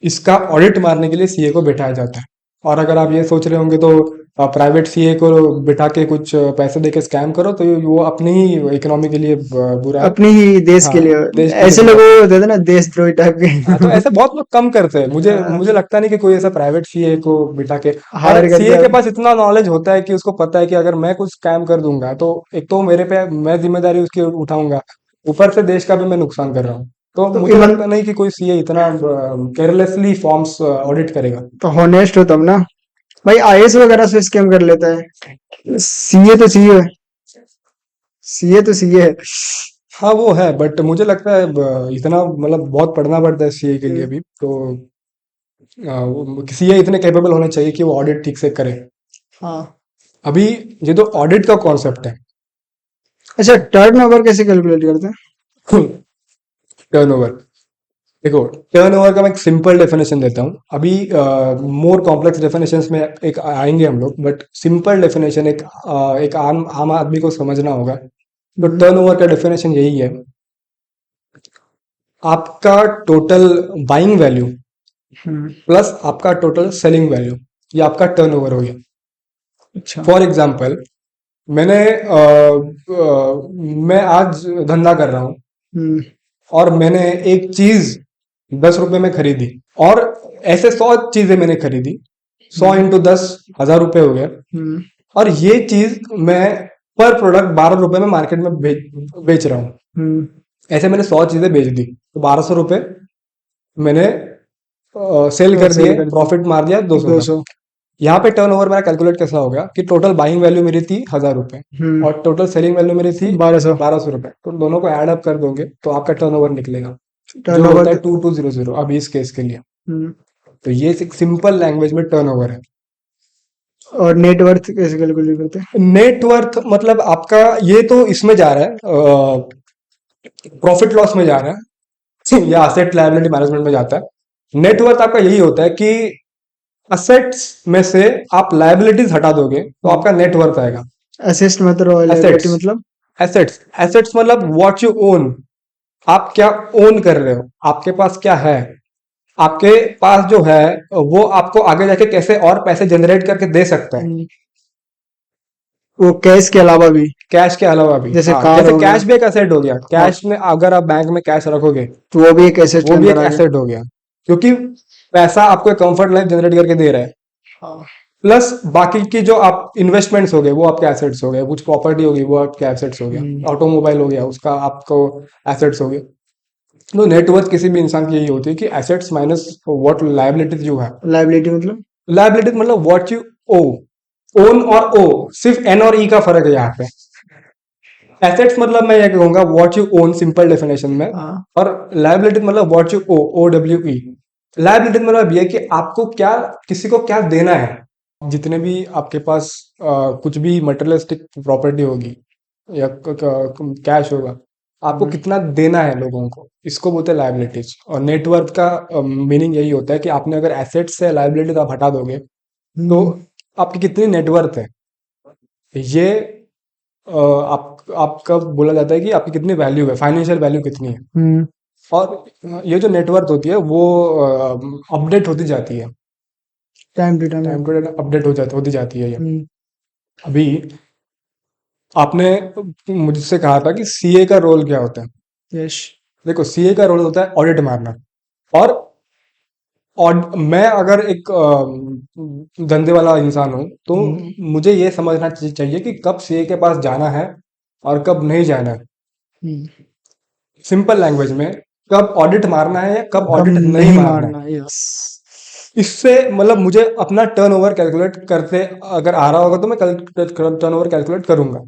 इसका ऑडिट मारने के लिए सीए को बिठाया जाता है। और अगर आप ये सोच रहे होंगे तो प्राइवेट सीए को बिठा के कुछ पैसे देके स्कैम करो, तो वो अपनी ही इकोनॉमी के लिए बुरा है। अपनी ही देश के हाँ, लिए। देश के लिए ऐसे लोग बुरा है। होते थे ना, देशद्रोही टाइप हाँ, तो के। ऐसे बहुत लोग कम करते हैं। मुझे हाँ। मुझे लगता नहीं कि कोई ऐसा प्राइवेट सीए को बिठा के, और हायर सीए करके के पास इतना नॉलेज होता है कि उसको पता है कि अगर मैं कुछ स्कैम कर दूंगा तो एक तो मेरे पे मैं जिम्मेदारी उसकी उठाऊंगा, ऊपर से देश का भी मैं नुकसान कर रहा हूँ। तो तो मुझे ईमान लगता नहीं कि कोई सीए इतना केयरलेसली फॉर्म्स ऑडिट करेगा। तो हॉनेस्ट हो तब ना भाई। आईएएस वगैरह से स्कैम कर लेता है, सीए तो सीए है। सीए तो सीए है। हाँ, वो है, बट मुझे लगता है इतना मतलब बहुत पढ़ना पड़ता है सीए के लिए भी। तो सीए इतने कैपेबल होने चाहिए कि वो ऑडिट ठीक से करे। हाँ। अभी ये जो ऑडिट का कॉन्सेप्ट है, अच्छा, टर्नओवर कैसे कैलकुलेट करते हैं? टर्नओवर, देखो, टर्नओवर का मैं एक सिंपल डेफिनेशन देता हूँ। अभी मोर कॉम्प्लेक्स डेफिनेशंस में एक आएंगे हम लोग, बट सिंपल डेफिनेशन एक आम आम आदमी को समझना होगा। तो टर्नओवर का डेफिनेशन यही है, आपका टोटल बाइंग वैल्यू प्लस आपका टोटल सेलिंग वैल्यू, ये आपका टर्नओवर हो गया। अच्छा। फॉर एग्जाम्पल, मैंने मैं आज धंधा कर रहा हूँ और मैंने एक चीज 10 रुपए में खरीदी, और ऐसे 100 चीजें मैंने खरीदी, 100 इंटू 10 1000 रुपए हो गया। और ये चीज मैं पर प्रोडक्ट 12 रुपए में मार्केट में बेच रहा हूँ। ऐसे मैंने 100 चीजें बेच दी, तो 1200 रुपए मैंने सेल कर सेल दिए, कर दी। प्रॉफिट मार दिया 200 का। 200। यहाँ पे टर्नओवर मेरा कैलकुलेट कैसा होगा कि टोटल बाइंग वैल्यू मेरी थी 1000 रुपए और टोटल सेलिंग वैल्यू मेरी थी 1200। 1200 रुपए। तो दोनों को ऐड अप कर दोगे तो आपका टर्नओवर निकलेगा, जो टर्नओवर होता है 2200 अभी इस केस के लिए। तो ये एक सिंपल लैंग्वेज में टर्नओवर है। और नेटवर्थ कैसे कैलकुलेट करते हैं? नेटवर्थ मतलब आपका, ये तो इसमें जा रहा है, प्रॉफिट लॉस में जा रहा है या एसेट लायबिलिटी मैनेजमेंट में जाता है। नेटवर्थ आपका यही होता है कि असेट्स में से आप लायबिलिटीज हटा दोगे तो आपका नेटवर्थ आएगा। असिस्ट मतलब एसेट्स liability मतलब एसेट्स एसेट्स मतलब व्हाट यू ओन, आप क्या ओन कर रहे हो, आपके पास क्या है, आपके पास जो है वो आपको आगे जाके कैसे और पैसे जनरेट करके दे सकता है। वो कैश के अलावा भी, कैश के अलावा भी, जैसे हाँ, कार जैसे हो गया। कैश भी एक एसेट हो गया। कैश में अगर आप बैंक में कैश रखोगे तो वो भी एक एसेट के वो भी एक अंदर आ गया। एसेट हो गया, क्योंकि पैसा आपको एक कंफर्ट लाइफ जनरेट करके दे रहा है। हाँ। प्लस बाकी की जो आप इन्वेस्टमेंट्स हो गए वो आपके एसेट्स हो गए, कुछ प्रॉपर्टी होगी वो आपके एसेट्स हो गया, ऑटोमोबाइल हो गया उसका आपको एसेट्स हो गया। तो नेटवर्थ किसी भी इंसान की यही होती है कि assets minus what liabilities you have. Liability मतलब लायबिलिटीज मतलब व्हाट यू ओ, ओन और ओ सिर्फ एन और ई का फर्क है यहाँ पे। एसेट्स मतलब मैं ये कहूंगा what you own, simple definition में। हाँ। और लायबिलिटी मतलब what you owe, O W E. Liability मतलब ये कि आपको क्या, किसी को क्या देना है। जितने भी आपके पास कुछ भी मटेरियलिस्टिक प्रॉपर्टी होगी या कैश होगा, आपको कितना देना है लोगों को, इसको बोलते हैं लायबिलिटीज। और नेटवर्थ का मीनिंग यही होता है कि आपने अगर एसेट्स से लायबिलिटीज आप हटा दोगे तो आपकी कितनी नेटवर्थ है, ये आपका बोला जाता है कि आपकी कितनी वैल्यू है, फाइनेंशियल वैल्यू कितनी है। और ये जो नेटवर्थ होती है वो अपडेट होती जाती है, time to time. Time to time update होती जाती है ये। अभी आपने मुझसे कहा था कि सीए का रोल क्या होता है। यस। देखो, सीए का रोल होता है ऑडिट मारना। और मैं अगर एक धंधे वाला इंसान हूं तो मुझे ये समझना चाहिए कि कब सीए के पास जाना है और कब नहीं जाना है। सिंपल लैंग्वेज में, कब ऑडिट मारना है या कब ऑडिट नहीं मारना है। यस। इससे मतलब मुझे अपना टर्नओवर कैलकुलेट करते अगर आ रहा होगा तो मैं टर्नओवर कैलकुलेट करूंगा।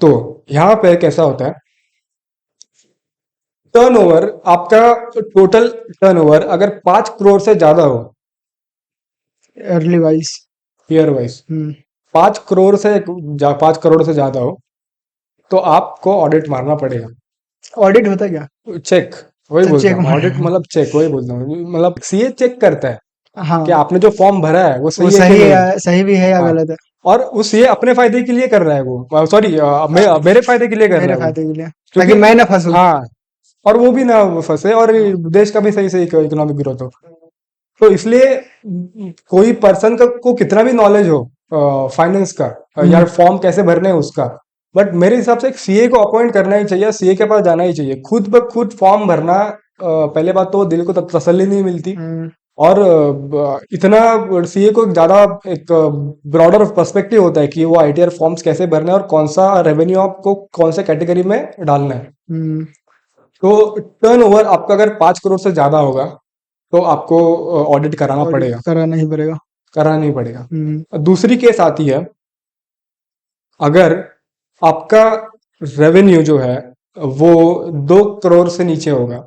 तो यहाँ पे कैसा होता है, टर्नओवर आपका टोटल टर्नओवर अगर 5 करोड़ से ज्यादा हो, early wise, year wise 5 crore से 5 करोड़ से ज्यादा हो तो आपको ऑडिट मारना पड़ेगा। ऑडिट होता है क्या? चेक, वही अच्छा, बोलता चेक हूँ, मारना ऑडिट है। मतलब चेक, वही बोलता हूँ। मतलब सीए चेक करता है हाँ, कि आपने जो फॉर्म भरा है वो वो सही है कि सही नहीं। है, सही भी है या हाँ, गलत है? और वो सीए अपने फायदे के लिए कर रहा है, वो सॉरी मेरे फायदे के लिए कर रहा मेरे है वो, फायदे के लिए, ताकि क्योंकि मैं ना फंसूं। हाँ, और वो भी ना फंसे और देश का भी सही से इकोनॉमिक ग्रोथ हो। तो इसलिए कोई पर्सन का को कितना भी नॉलेज हो फाइनेंस का या फॉर्म कैसे भरने हैं उसका, बट मेरे हिसाब से एक सीए को अपॉइंट करना ही चाहिए, सीए के पास जाना ही चाहिए। खुद ब खुद फॉर्म भरना, पहले बात तो दिल को तसल्ली नहीं मिलती। और इतना सीए को ज्यादा एक ब्रॉडर पर्सपेक्टिव होता है कि वो आईटीआर फॉर्म्स कैसे भरने हैं और कौन सा रेवेन्यू आपको कौन से कैटेगरी में डालना है। तो टर्नओवर आपका अगर 5 करोड़ से ज्यादा होगा तो आपको ऑडिट कराना पड़ेगा, कराना ही पड़ेगा। कराना ही पड़ेगा। दूसरी केस आती है, अगर आपका रेवेन्यू जो है वो 2 करोड़ से नीचे होगा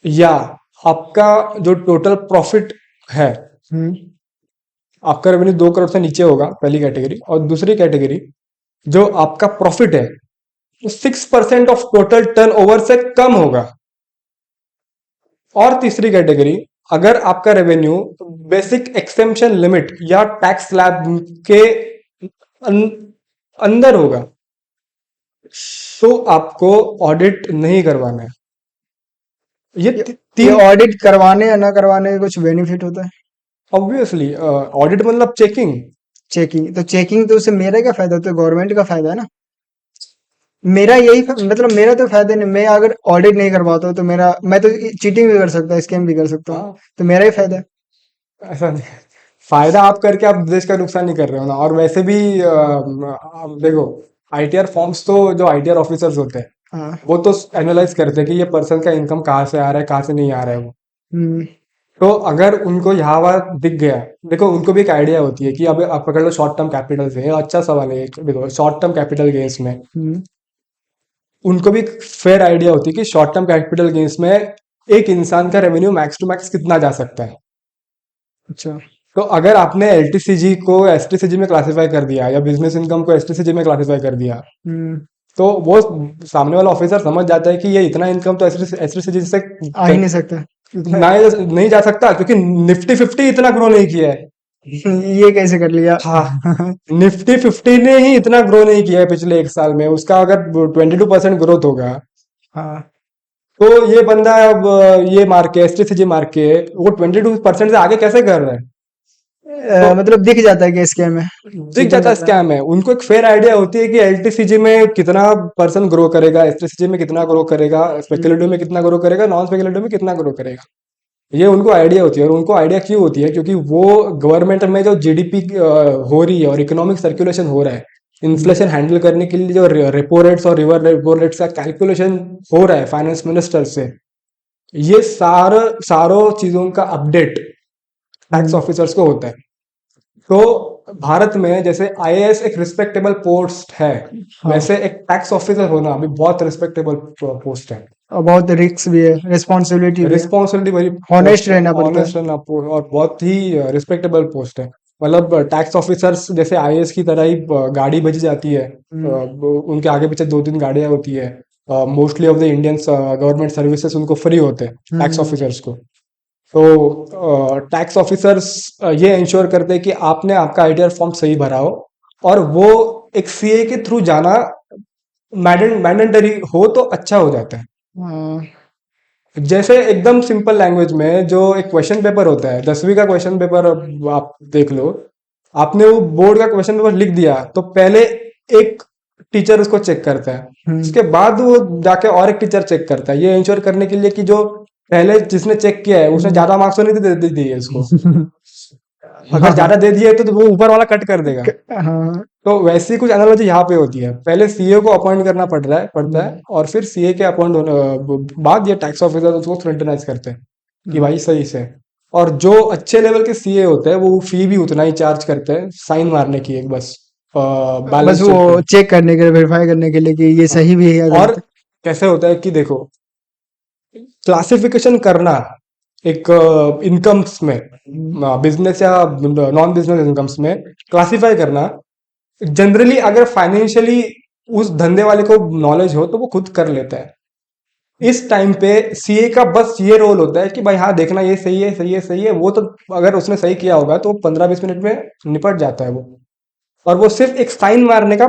या आपका जो टोटल प्रॉफिट है, आपका रेवेन्यू 2 करोड़ से नीचे होगा, पहली कैटेगरी। और दूसरी कैटेगरी, जो आपका प्रॉफिट है 6% ऑफ टोटल टर्नओवर से कम होगा। और तीसरी कैटेगरी, अगर आपका रेवेन्यू बेसिक एक्सेम्पशन लिमिट या टैक्स स्लैब के अंदर होगा तो आपको ऑडिट नहीं करवाना है। ये ये तीन, ऑडिट करवाने या ना करवाने का कुछ बेनिफिट होता है? ऑब्वियसली ऑडिट मतलब चेकिंग। चेकिंग, तो चेकिंग तो उससे मेरा क्या फायदा होता है? गवर्नमेंट का फायदा है ना। मेरा यही मतलब मेरा तो फायदा नहीं, मैं अगर ऑडिट नहीं करवाता हूँ तो मेरा, मैं तो चीटिंग भी कर सकता हूँ, स्कैम भी कर सकता हूँ, तो मेरा ही फायदा है। ऐसा नहीं, फायदा आप करके आप देश का नुकसान नहीं कर रहे हो ना। और वैसे भी आप देखो, आईटीआर फॉर्म्स तो जो आईटीआर ऑफिसर्स होते हैं हाँ। वो तो एनालाइज करते हैं कि ये पर्सन का इनकम कहाँ से आ रहा है, कहाँ से नहीं आ रहा है वो। तो अगर उनको यहाँ वहाँ दिख गया, देखो उनको भी एक आइडिया होती है कि अब आप पकड़ लो शॉर्ट टर्म कैपिटल से, अच्छा सवाल है ये। देखो शॉर्ट टर्म कैपिटल गेन्स में उनको भी फेयर आइडिया होती है कि शॉर्ट टर्म कैपिटल गेन्स में एक इंसान का रेवेन्यू मैक्स टू मैक्स कितना जा सकता है। अच्छा। तो अगर आपने एलटीसीजी को एसटीसीजी में क्लासिफाई कर दिया या बिजनेस इनकम को एसटीसीजी में क्लासिफाई कर दिया तो वो सामने वाला ऑफिसर समझ जाता है कि ये इतना इनकम तो एसटीसीजी से आ ही नहीं सकता। नहीं जा सकता, क्योंकि निफ्टी 50 इतना ग्रो नहीं किया है। ये कैसे कर लिया? हाँ, निफ्टी 50 ने ही इतना ग्रो नहीं किया है पिछले एक साल में। उसका अगर 22% ग्रोथ होगा, हाँ, तो ये बंदा अब ये मार के एसटीसीजी मार के वो 22% से आगे कैसे कर रहा है? तो मतलब दिख जाता है कि स्कैम है, दिख चीटिंग जाता है कर रहा है। स्कैम है। उनको एक फेयर आइडिया होती है कि एलटीसीजी में कितना परसेंट ग्रो करेगा, एसटीसीजी में कितना ग्रो करेगा, स्पेकुलेटिव में कितना ग्रो करेगा, नॉन स्पेकुलेटिव में कितना ग्रो करेगा। ये उनको आइडिया होती है। और उनको आइडिया क्यों होती है? क्योंकि वो गवर्नमेंट में जो जीडीपी हो रही है और इकोनॉमिक सर्कुलेशन हो रहा है, इन्फ्लेशन हैंडल करने के लिए जो रेपो रेट्स और रिवर रेपो रेट्स का कैलकुलेशन हो रहा है फाइनेंस मिनिस्टर से, ये सारों चीजों का अपडेट टैक्स ऑफिसर्स को होता है। तो भारत में जैसे आईएएस एक रिस्पेक्टेबल पोस्ट है, हाँ, वैसे एक टैक्स ऑफिसर होना अभी बहुत रिस्पेक्टेबल पोस्ट है। और बहुत रिस्क भी है, रिस्पॉन्सिबिलिटी भी है, रिस्पॉन्सिबिलिटी वेरी हॉनेस्ट रहना पड़ता है। ऑनेस्ट रहना और बहुत ही रिस्पेक्टेबल पोस्ट है। मतलब टैक्स ऑफिसर्स जैसे आईएएस की तरह ही गाड़ी भेजी जाती है, उनके आगे पीछे 2-3 गाड़ियां होती है। Mostly of the Indian government services उनको फ्री होते हैं टैक्स हम्म, ऑफिसर्स को। तो टैक्स ऑफिसर्स ये इंश्योर करते हैं कि आपने आपका आईटीआर फॉर्म सही भरा हो, और वो एक सीए के थ्रू जाना मैंडेटरी हो तो अच्छा हो जाता है। हाँ, जैसे एकदम सिंपल लैंग्वेज में जो एक क्वेश्चन पेपर होता है, 10वीं का क्वेश्चन पेपर, अब आप देख लो, आपने वो बोर्ड का क्वेश्चन पेपर लिख दिया तो पहले एक टीचर उसको चेक करता है, उसके बाद वो जाके और एक टीचर चेक करता है, ये इंश्योर करने के लिए कि जो पहले जिसने चेक किया है उसने ज्यादा मार्क्स तो नहीं दे दिए इसको। अगर ज्यादा दे दिए तो वो ऊपर वाला कट कर देगा। हाँ, तो वैसी कुछ एनालॉजी यहाँ पे होती है। पहले सीए को अपॉइंट करना पड़ता है और फिर सीए के अपॉइंट होने बाद ये टैक्स ऑफिसर उसको स्क्रूटिनाइज करते हैं कि भाई सही से। और जो अच्छे लेवल के सीए होते हैं वो फी भी उतना ही चार्ज करते हैं साइन मारने की, एक बस बस बैलेंस शीट पे। वो चेक करने के लिए, वेरीफाई करने के लिए कि ये हाँ। सही भी है या और गलत है। कैसे होता है कि देखो, क्लासिफिकेशन करना एक इनकम्स में, बिजनेस या नॉन बिजनेस इनकम्स में क्लासिफाई करना, जनरली अगर फाइनेंशियली उस धंधे वाले को नॉलेज हो तो वो खुद कर लेता है। इस टाइम पे सीए का बस ये रोल होता है कि भाई हाँ देखना ये सही है, सही है, सही है। वो तो अगर उसने सही किया होगा तो 15-20 मिनट में निपट जाता है वो। और वो सिर्फ एक साइन मारने का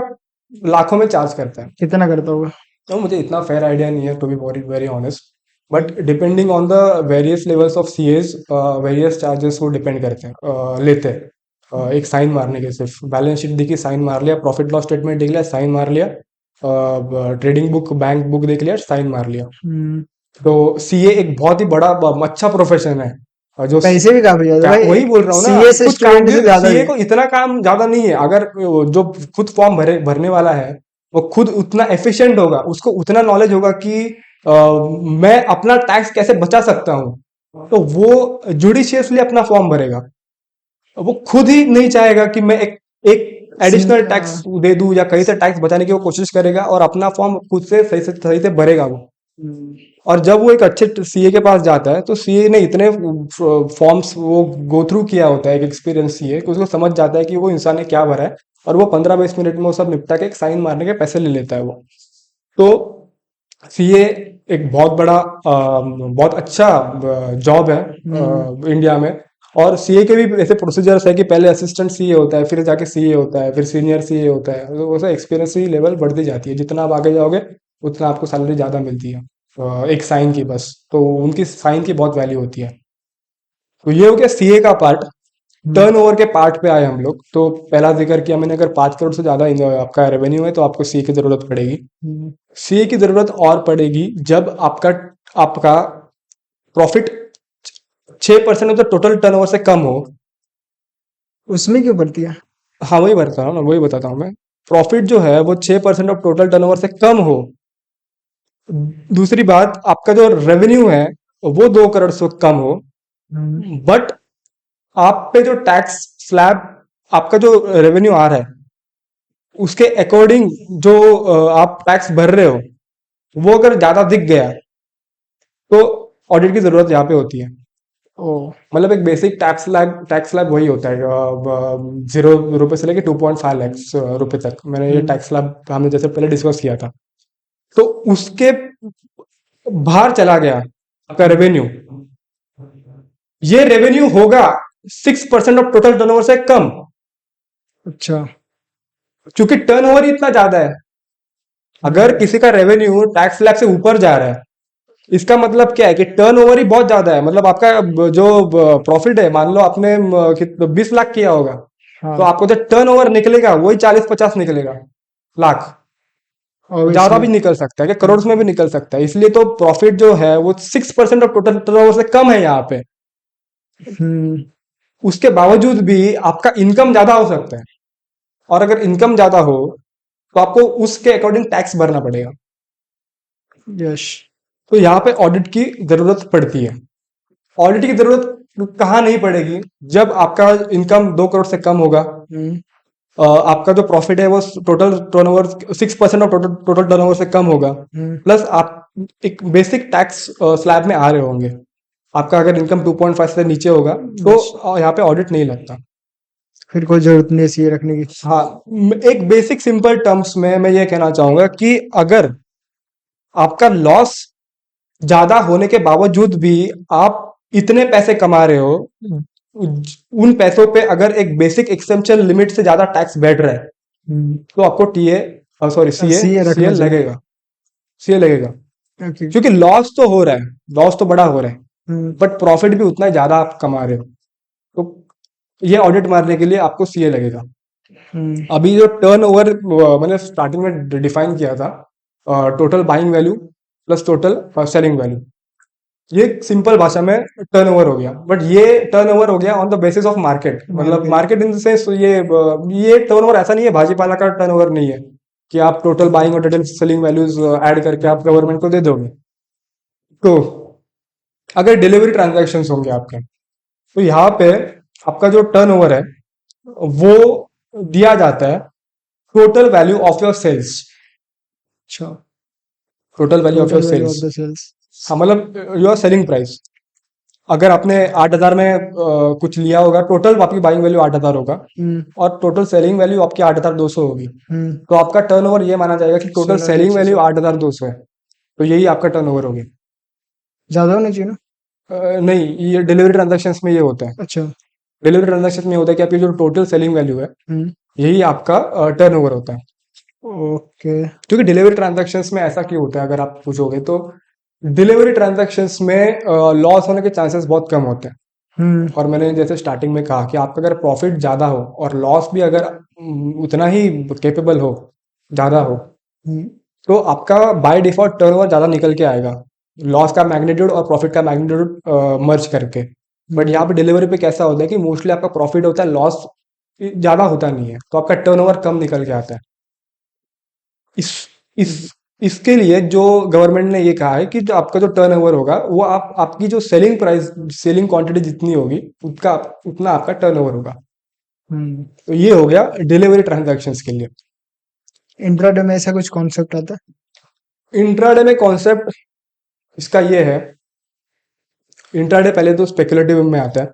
लाखों में चार्ज करता है। कितना करता होगा? तो मुझे इतना फेयर आइडिया नहीं है, to be very very honest. But depending on the various levels of CS, various charges वो डिपेंड करते हैं, लेते हैं। एक साइन मारने के, सिर्फ बैलेंस शीट देखी साइन मार लिया, प्रॉफिट लॉस स्टेटमेंट देख लिया साइन मार लिया, ट्रेडिंग बुक बैंक बुक देख लिया साइन मार लिया। हम्म, तो सीए एक बहुत ही बड़ा अच्छा प्रोफेशन है। और जो पैसे भी काफी ज्यादा भाई, वही बोल रहा हूँ ना, सीए से कुछ काम स्टूडेंट से ज्यादा सीए ही। को इतना काम ज्यादा नहीं है। अगर वो जो खुद फॉर्म भरने वाला है वो खुद उतना एफिशिएंट होगा, उसको उतना नॉलेज होगा कि मैं अपना टैक्स कैसे बचा सकता हूँ, तो वो जुडिशियसली अपना फॉर्म भरेगा। वो खुद ही नहीं चाहेगा कि मैं एक एडिशनल टैक्स दे दूं, या कहीं से टैक्स बचाने की वो कोशिश करेगा और अपना फॉर्म खुद से सही से भरेगा वो। और जब वो एक अच्छे सीए के पास जाता है तो सीए ने इतने फॉर्म्स वो गो थ्रू किया होता है, एक एक्सपीरियंस सीए, कि उसको समझ जाता है कि वो इंसान ने क्या भरा है, और वो 15-20 मिनट में वो सब निपटा के एक साइन मारने के पैसे ले लेता है वो। तो सीए एक बहुत बड़ा बहुत अच्छा जॉब है इंडिया में। और सीए के भी ऐसे प्रोसीजर्स है कि पहले असिस्टेंट सीए होता है, फिर जाके सीए होता है, फिर सीनियर सीए होता है। तो वैसे एक्सपीरियंस की लेवल बढ़ती जाती है, जितना आप आगे जाओगे उतना आपको सैलरी ज़्यादा मिलती है। एक साइन की बस, तो उनकी साइन की बहुत वैल्यू होती है। तो ये हो गया सीए का पार्ट। टर्नओवर के पार्ट पे आए हम लोग। तो पहला जिक्र किया मैंने, अगर 5 करोड़ से ज्यादा आपका रेवेन्यू है तो आपको सीए की जरूरत पड़ेगी। सीए की जरूरत और पड़ेगी जब आपका आपका profit 6% of the total turnover से कम हो। उसमें क्यों पड़ती है? हाँ वही बताता हूँ ना, वही बताता हूँ मैं। प्रॉफिट जो है वो 6% ऑफ टोटल टर्नओवर से कम हो। दूसरी बात, आपका जो रेवेन्यू है वो 2 करोड़ से कम हो, बट आप पे जो टैक्स स्लैब, आपका जो रेवेन्यू आ रहा है उसके अकॉर्डिंग जो आप टैक्स भर रहे हो वो अगर ज्यादा दिख गया तो ऑडिट की जरूरत यहाँ पे होती है। ओ मतलब एक बेसिक टैक्स स्लैब वही होता है, 0 रुपए से लेके 2.5 लाख रुपए तक। मैंने ये टैक्स स्लैब हमने जैसे पहले डिस्कस किया था। तो उसके बाहर चला गया आपका रेवेन्यू, ये रेवेन्यू होगा 6% ऑफ टोटल टर्नओवर से कम, अच्छा क्योंकि टर्नओवर ही इतना ज्यादा है। अगर किसी का रेवेन्यू टैक्स स्लैब से ऊपर जा रहा है, इसका मतलब क्या है कि टर्नओवर ही बहुत ज्यादा है। मतलब आपका जो प्रॉफिट है, मान लो आपने 20 लाख किया होगा, तो हाँ आपको जो टर्नओवर निकलेगा वही 40-50 निकलेगा लाख। ज्यादा ऑब्वियसली भी निकल सकता है, कि करोड़ में भी निकल सकता है। इसलिए तो प्रॉफिट जो है वो 6% ऑफ टोटल टर्नओवर से कम है यहाँ पे। हम्म उसके बावजूद भी आपका इनकम ज्यादा हो सकता है, और अगर इनकम ज्यादा हो तो आपको उसके अकॉर्डिंग टैक्स भरना पड़ेगा। यश तो यहाँ पे ऑडिट की जरूरत पड़ती है। ऑडिट की जरूरत कहाँ नहीं पड़ेगी? जब आपका इनकम 2 करोड़ से कम होगा, हम्म आपका जो प्रॉफिट है वो total turnover 6% of total total turnover से कम होगा, हम्म प्लस आप एक बेसिक टैक्स स्लैब में आ रहे होंगे। आपका अगर इनकम 2.5 से नीचे होगा तो यश यहाँ पे ऑडिट नहीं लगता। फिर कोई जरूरत नहीं है सीए रखने की। हाँ, एक बेसिक सिंपल टर्म्स में मैं ये कहना चाहूंगा कि अगर आपका लॉस ज्यादा होने के बावजूद भी आप इतने पैसे कमा रहे हो, उन पैसों पे अगर एक बेसिक एक्सेम्पशन लिमिट से ज्यादा टैक्स बैठ रहा है, तो आपको TA sorry CA CA CA रखना चाहिए। लगेगा। सीए लगेगा, ओके क्योंकि लॉस तो हो रहा है, लॉस तो बड़ा हो रहा है, हम्म बट प्रॉफिट भी उतना ही ज्यादा आप कमा रहे हो। तो ये ऑडिट मारने के लिए आपको सीए लगेगा। हम्म अभी जो टर्न ओवर मैंने स्टार्टिंग में डिफाइन किया था, total buying value plus total selling value, ये सिंपल भाषा में टर्न ओवर हो गया। बट ये टर्न ओवर हो गया on the basis of market. मतलब मार्केट मार्केट इन सेंस ये टर्न ओवर ऐसा नहीं है, भाजीपाला का टर्न ओवर नहीं है कि आप टोटल बाइंग और टोटल सेलिंग वैल्यूज ऐड करके आप गवर्नमेंट को दे दोगे। तो अगर डिलीवरी ट्रांजैक्शन होंगे आपके, तो यहाँ पे आपका जो टर्न ओवर है वो दिया जाता है total value of your sales. अच्छा total value of your total value of sales, the sales. हाँ, मतलब योर सेलिंग प्राइस। अगर आपने 8,000 में कुछ लिया होगा, टोटल आपकी बाइंग वैल्यू 8,000 होगा, हम्म और टोटल सेलिंग वैल्यू आपकी 8,200 होगी, हम्म तो आपका टर्नओवर ये माना जाएगा कि टोटल सोलह हजार सेलिंग छह वैल्यू सौ 8,200 है। तो यही आपका टर्नओवर हो गया। ज्यादा होना चाहिए ना। नहीं, ये डिलीवरी ट्रांजैक्शंस में ये होता है। अच्छा डिलीवरी ट्रांजैक्शन में होता है कि आपकी जो टोटल सेलिंग वैल्यू है हम्म यही आपका टर्नओवर होता है। ओके क्योंकि डिलीवरी ट्रांजैक्शंस में ऐसा क्यों होता है, अगर आप पूछोगे तो डिलीवरी ट्रांजैक्शंस में लॉस होने के चांसेस बहुत कम होते हैं। हम्म और मैंने जैसे स्टार्टिंग में कहा कि आपका अगर प्रॉफिट ज्यादा हो और लॉस भी अगर उतना ही केपेबल हो, ज्यादा हो, हम्म तो आपका बाय डिफॉल्ट टर्नओवर ज्यादा निकल के आएगा, लॉस का मैग्नीट्यूड और प्रॉफिट का मैग्नीट्यूड मर्ज करके। बट यहाँ पे डिलीवरी पे कैसा होता है कि मोस्टली आपका प्रॉफिट होता है, लॉस ज्यादा होता नहीं है, तो आपका टर्नओवर कम निकल के आता है। इस इस इसके लिए जो गवर्नमेंट ने ये कहा है कि जो आपका जो टर्नओवर होगा वो आपकी जो सेलिंग प्राइस, सेलिंग क्वांटिटी जितनी होगी उतना उतना आपका टर्नओवर होगा। हम्म तो ये हो गया डिलीवरी ट्रांजैक्शंस के लिए। इंट्राडे में ऐसा कुछ कॉन्सेप्ट आता इंट्राडे में कॉन्सेप्ट इसका ये है, इंट्राडे पहले तो स्पेकुलेटिव में आता है,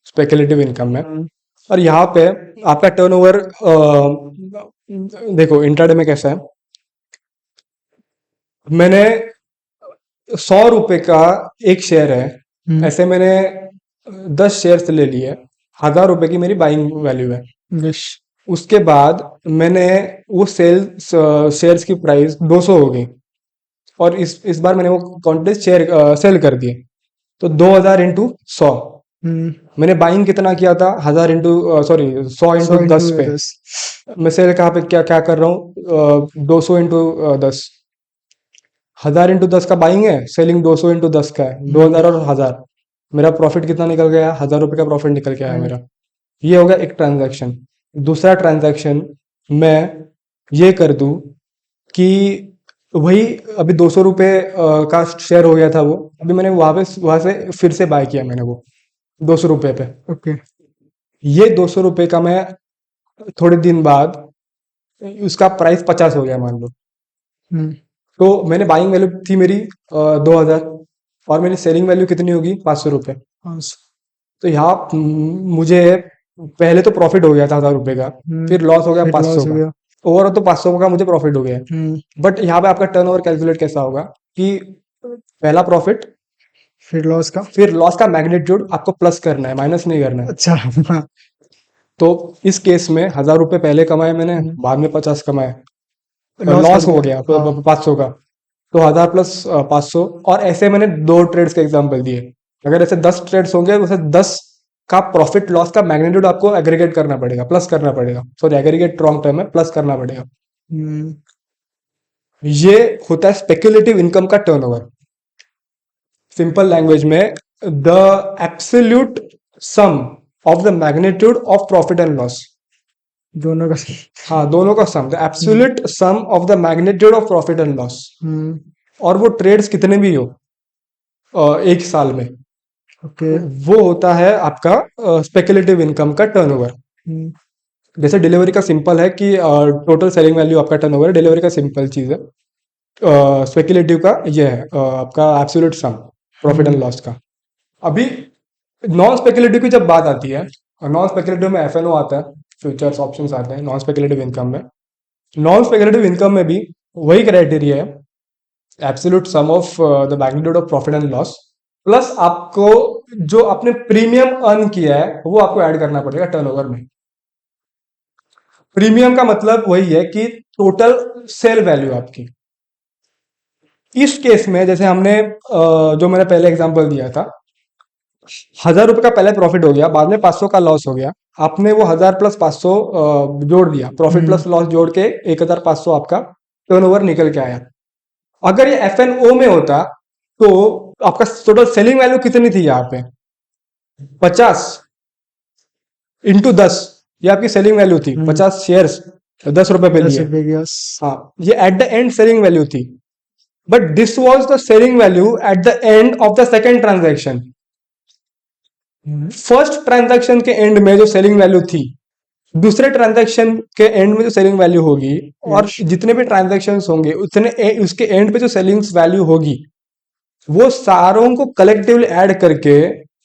स्पेकुलेटिव इनकम में। है। और यहाँ पे आपका टर्नओवर, देखो इंट्राडे में कैसा है, मैंने 100 रुपए का एक शेयर है, हम्म ऐसे मैंने 10 शेयर ले लिए, 1,000 रुपए की मेरी बाइंग वैल्यू है। यश उसके बाद मैंने वो शेयर्स की प्राइस 200 हो गई, और इस बार मैंने वो क्वांटिटी शेयर सेल कर दिए। तो 2,000 इंटू 100, हम्म मैंने बाइंग कितना किया था, 1,000 इंटू सॉरी 100 100 इंटू इंटू 10 पे। 10 मैं सेल कहाँ पे क्या क्या कर रहा हूँ, 200 इंटू 10, 1,000 इंटू 10 का बाइंग है, सेलिंग 200 इंटू 10 का है, 2,000 और 1,000, मेरा प्रॉफिट कितना निकल गया, 1,000 रुपए का प्रॉफिट निकल के आया मेरा। ये हो गया एक ट्रांजैक्शन। दूसरा ट्रांजैक्शन मैं ये कर दूं कि वही अभी 200 रुपए का शेयर हो गया था, वो अभी मैंने वहां से फिर से बाय किया मैंने वो 200 रुपए पे। ओके ये 200 रुपए का मैं थोड़े दिन बाद उसका प्राइस 50 हो गया मान लो, हम्म तो मैंने बाइंग वैल्यू थी मेरी 2,000, और मेरी सेलिंग वैल्यू कितनी होगी, 500 रुपए। 500 तो यहाँ मुझे पहले तो प्रॉफिट हो गया था 1000 रुपए का, फिर लॉस हो गया फिर 500 लॉस हो का। गया। ओवरऑल तो 500 का मुझे प्रॉफिट हो गया। बट यहाँ पे आपका टर्नओवर कैलकुलेट कैसा होगा कि पहला प्रॉफिट फिर लॉस का। फिर लॉस का मैग्नीट्यूड आपको प्लस करना है, माइनस नहीं करना है। अच्छा। हाँ। तो इस केस में 1000 रुपए पहले कमाए मैंने, हम्म, बाद में 50 कमाए, लॉस कर लॉस हो दिया। गया हाँ। 500 का। तो 1000 प्लस 500, और ऐसे मैंने 2 ट्रेड्स के एग्जांपल दिए। अगर ऐसे 10 ट्रेड्स होंगे, वैसे 10 का प्रॉफिट लॉस का मैग्नीट्यूड आपको एग्रीगेट करना पड़ेगा, प्लस करना पड़ेगा। सॉरी, एग्रीगेट रॉन्ग टर्म है, प्लस करना पड़ेगा। हम्म, ये होता है स्पेक्युलेटिव इनकम का टर्नओवर। सिंपल लैंग्वेज में, the absolute sum of the magnitude of profit and loss. दोनों का। हाँ, दोनों का sum, the absolute sum of the magnitude of profit and loss. हम्म, और वो ट्रेड्स कितने भी हो एक साल में, ओके। वो होता है आपका स्पेकुलेटिव इनकम का टर्नओवर। हम्म, जैसे डिलीवरी का सिंपल है कि टोटल सेलिंग वैल्यू आपका टर्नओवर है, डिलीवरी का सिंपल चीज है। स्पेकुलेटिव का ये है आपका absolute sum profit and loss का। अभी नॉन स्पेकुलेटिव की जब बात आती है, नॉन स्पेकुलेटिव में एफएनओ आता है, फ्यूचर्स ऑप्शंस आते हैं नॉन स्पेकुलेटिव इनकम में। नॉन स्पेकुलेटिव इनकम में भी वही क्राइटेरिया है, absolute sum of the magnitude of profit and loss, plus आपको जो आपने प्रीमियम अर्न किया है वो आपको ऐड करना पड़ेगा टर्नओवर में। प्रीमियम का मतलब वही है कि टोटल सेल वैल्यू आपकी। इस केस में जैसे हमने जो मैंने पहले एग्जांपल दिया था, 1000 रुपए का पहले प्रॉफिट हो गया, बाद में 500 का लॉस हो गया। आपने वो 1000 प्लस 500 जोड़ दिया, प्रॉफिट हम्म, प्लस लॉस जोड़ के 1500 आपका टर्नओवर निकल के आया। अगर ये एफ एन ओ में होता तो आपका टोटल सेलिंग वैल्यू कितनी थी यहाँ पे, 50 इंटू 10, ये आपकी सेलिंग वैल्यू थी। 50 शेयर्स 10 रुपए पे 10 लिए। रुपए की। हाँ, ये at the end selling value थी, but this was the selling value at the end of the second transaction. First transaction के एंड में जो सेलिंग वैल्यू थी, दूसरे ट्रांजैक्शन के एंड में जो सेलिंग वैल्यू होगी, और जितने भी ट्रांजैक्शन होंगे उतने उसके एंड पे जो सेलिंग वैल्यू होगी, वो सारों को कलेक्टिवली ऐड करके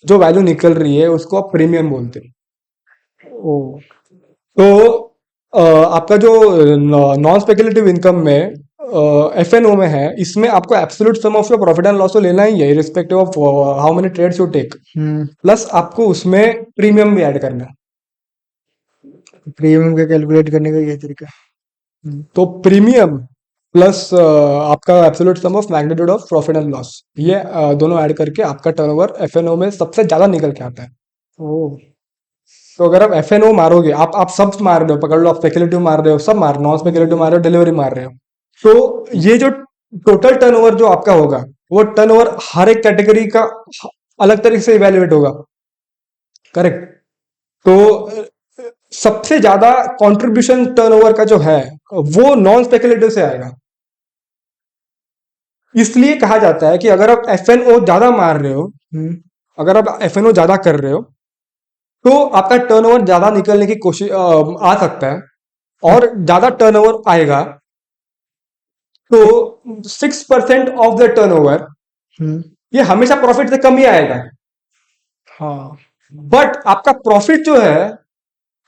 जो वैल्यू निकल रही है उसको आप प्रीमियम बोलते हैं। ओ। तो आपका जो नॉन स्पेकुलेटिव इनकम में एफ एन ओ में है, इसमें आपको absolute sum of your profit and loss तो लेना ही है, irrespective of how many trades you take. Plus आपको उसमें प्रीमियम भी ऐड करना है। प्रीमियम का कैलकुलेट करने का ये तरीका है। तो प्रीमियम प्लस आपका absolute sum of magnitude of profit and loss, ये दोनों ऐड करके आपका टर्नओवर एफएनओ में सबसे ज्यादा निकल के आता है। ओ। तो अगर आप एफएनओ मारोगे, आप सब मार रहे हो, पकड़ लो, आप स्पेकुलेटिव मार रहे हो, सब मार, नॉन स्पेकुलेटिव मार रहे हो, डिलीवरी मार रहे हो, तो ये जो टोटल टर्नओवर जो आपका होगा, वो टर्नओवर हर एक कैटेगरी का अलग तरीके से इवेल्युएट होगा। करेक्ट। तो सबसे ज्यादा कंट्रीब्यूशन टर्नओवर का जो है वो नॉन स्पेकुलेटिव से आएगा। इसलिए कहा जाता है कि अगर आप एफएनओ ज्यादा मार रहे हो, अगर आप एफएनओ ज्यादा कर रहे हो, तो आपका टर्नओवर ज्यादा निकलने की कोशिश आ सकता है, और ज्यादा टर्नओवर आएगा तो 6% ऑफ द टर्नओवर ये हमेशा प्रॉफिट से कम ही आएगा। हाँ। बट आपका प्रॉफिट जो है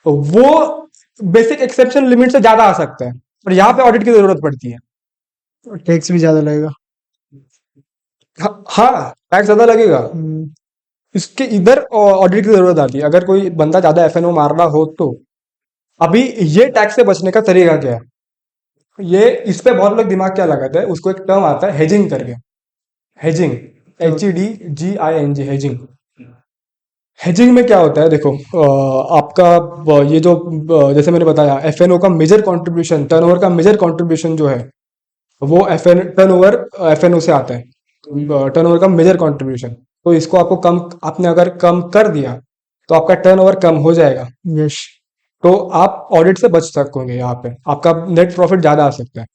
वो बेसिक एक्सेप्शन लिमिट से ज्यादा आ सकता है, और यहां पे ऑडिट की जरूरत पड़ती है। टैक्स भी ज्यादा लगेगा। हाँ, टैक्स ज्यादा लगेगा, इसके इधर ऑडिट की जरूरत आती है अगर कोई बंदा ज्यादा एफएनओ मार रहा हो तो। अभी ये टैक्स से बचने का तरीका क्या है, ये इस पे बहुत लोग दिमाग क्या लगाते हैं, उसको एक टर्म आता है हेजिंग करके। Hedging, HEDGING, hedging. हेजिंग में क्या होता है, देखो आपका ये जो जैसे मैंने बताया, एफएनओ का मेजर कंट्रीब्यूशन, टर्नओवर का मेजर कंट्रीब्यूशन जो है वो टर्नओवर एफएनओ से आता है, टर्नओवर का मेजर कंट्रीब्यूशन। तो इसको आपको कम, आपने अगर कम कर दिया तो आपका टर्नओवर कम हो जाएगा। यस। तो आप ऑडिट से बच सकोगे, यहाँ पे आपका नेट प्रॉफिट ज्यादा आ सकता है।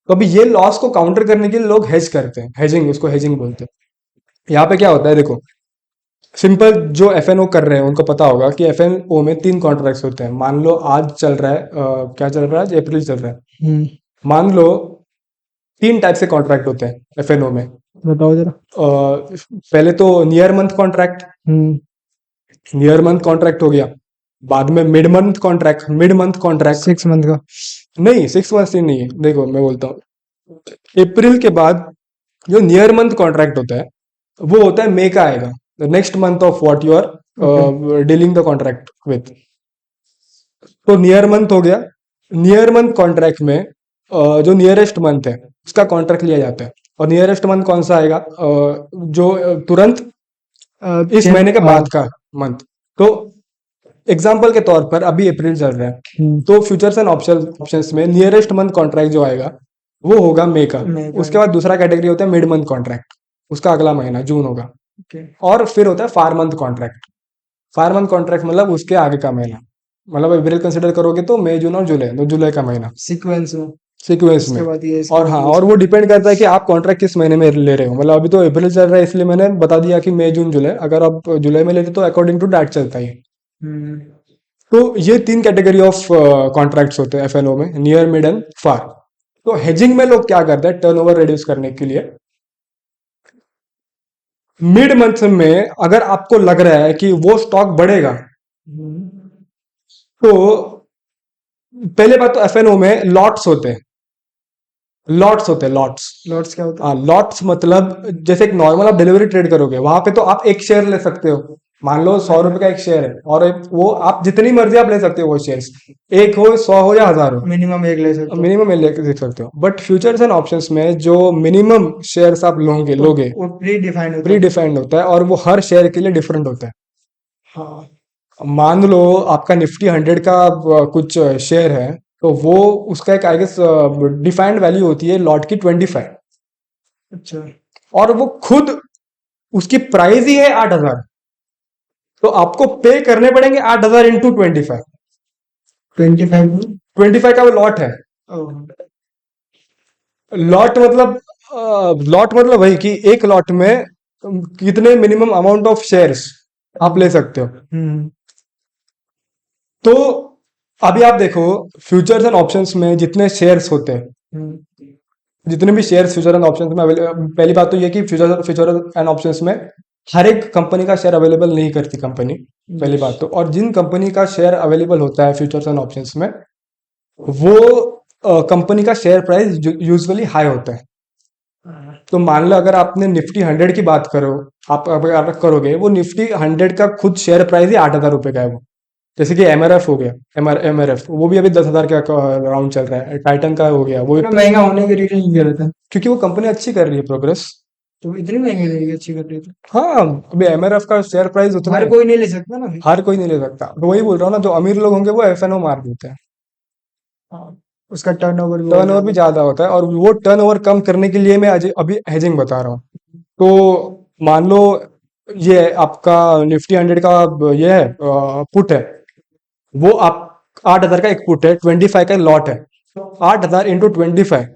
तो अभी ये लॉस को काउंटर करने के लिए लोग हेज करते हैं, हेजिंग, उसको हेजिंग बोलते हैं। यहाँ पे क्या होता है, देखो सिंपल, जो एफएनओ कर रहे हैं उनको पता होगा कि एफएनओ में 3 कॉन्ट्रैक्ट्स होते हैं। मान लो आज चल रहा है क्या चल रहा है, आज अप्रैल चल रहा है। मान लो 3 टाइप से कॉन्ट्रैक्ट होते हैं एफएनओ में। बताओ जरा। पहले तो near month contract, near month contract हो गया, बाद में मिड मंथ कॉन्ट्रैक्ट 6 मंथ का। नहीं, 6 मंथ ही नहीं है। देखो मैं बोलता हूँ, अप्रैल के बाद जो नियर मंथ कॉन्ट्रैक्ट होता है वो होता है मे का आएगा, the next month of what you are dealing the contract with. तो नियर मंथ हो गया। नियर मंथ कॉन्ट्रैक्ट में जो नियरेस्ट मंथ है उसका कॉन्ट्रैक्ट लिया जाता है। और नियरेस्ट मंथ कौन सा आएगा? जो तुरंत इस महीने के बाद का मंथ। तो एग्जाम्पल के तौर पर अभी अप्रैल चल रहा है, तो फ्यूचर्स एंड ऑप्शंस में नियरेस्ट मंथ कॉन्ट्रैक्ट जो आएगा वो होगा मे का। उसके बाद दूसरा कैटेगरी होता है मिड मंथ कॉन्ट्रैक्ट, उसका अगला महीना जून होगा। और फिर होता है फार मंथ कॉन्ट्रैक्ट। फार मंथ कॉन्ट्रैक्ट मतलब उसके आगे का महीना, मतलब अप्रैल कंसिडर करोगे तो मई जून और जुलाई, तो जुलाई का महीना सीक्वेंस में। सीक्वेंस में। बाद ये और हाँ, और वो डिपेंड करता है कि आप कॉन्ट्रैक्ट किस महीने में ले रहे हो। मतलब अभी तो अप्रैल चल रहा है इसलिए मैंने बता दिया कि मई जून जुलाई। अगर आप जुलाई में लेते तो अकॉर्डिंग टू दैट चलता है। तो ये 3 कैटेगरी ऑफ कॉन्ट्रैक्ट्स होते हैं एफएनओ में, नियर मिड एंड फार। तो हेजिंग में लोग क्या करते हैं टर्नओवर रिड्यूस करने के लिए, मिड मंथ में अगर आपको लग रहा है कि वो स्टॉक बढ़ेगा, तो पहले बात तो एफएनओ में लॉट्स होते हैं। लॉट्स क्या होता है? लॉट्स मतलब जैसे एक नॉर्मल आप डिलीवरी ट्रेड करोगे, वहां पे तो आप एक शेयर ले सकते हो। मान लो 100 रुपए का एक शेयर है, और वो आप जितनी मर्जी आप ले सकते हो वो शेयर्स, एक हो 100 हो या 1000 हो, मिनिमम एक ले सकते हो। मिनिमम ले सकते हो। बट फ्यूचर्स एंड ऑप्शंस में जो मिनिमम शेयर्स आप लोगे वो प्री डिफाइंड होता प्री है। डिफाइंड होता है, और वो हर शेयर के लिए डिफरेंट होता है। हाँ। मान लो आपका निफ्टी 100 का कुछ शेयर है, तो वो उसका एक आई गेस डिफाइंड वैल्यू होती है लॉट की 25, अच्छा। और वो खुद उसकी प्राइस ही है 8000। तो आपको पे करने पड़ेंगे 8000 इंटू 25। 25। 25 का वो लॉट है। लॉट मतलब वही कि एक लॉट में कितने मिनिमम अमाउंट ऑफ शेयर्स आप ले सकते हो। तो अभी आप देखो फ्यूचर्स एंड ऑप्शंस में जितने शेयर्स होते हैं, जितने भी शेयर्स फ्यूचर एंड ऑप्शंस में पहली बात तो ये कि फ्यूचर एंड ऑप्शंस में हर एक कंपनी का शेयर अवेलेबल नहीं करती कंपनी, पहली बात तो। और जिन कंपनी का शेयर अवेलेबल होता है फ्यूचर्स एंड ऑप्शंस में, वो कंपनी का शेयर प्राइस यूजुअली हाई होता है। तो मान लो अगर आपने निफ्टी 100 की बात करो, आप अगर करोगे, वो निफ्टी 100 का खुद शेयर प्राइस ही 8000 रुपए का है वो। जैसे कि एमआरएफ हो गया, एमआरएफ वो भी अभी 10,000 का राउंड चल रहा है। टाइटन का हो गया वो, महंगा होने के रीजन क्या रहता है? क्योंकि वो कंपनी अच्छी कर रही है प्रोग्रेस। तो इतनी महंगी रहेगी अच्छी कर रही है तो? हाँ, अभी एमआरएफ का शेयर प्राइस उतना हर कोई नहीं ले सकता ना। हर कोई नहीं ले सकता। तो वही बोल रहा हूँ ना, जो अमीर लोग होंगे वो एफएनओ मार देते हैं। उसका टर्नओवर टर्नओवर भी ज्यादा होता है, और वो टर्नओवर कम करने के लिए मैं अभी हेजिंग बता रहा हूँ। तो मान लो ये आपका निफ्टी 100 का ये है पुट है, वो आप 8000 का एक पुट है, 25 का लॉट है। 8000 इंटू 25,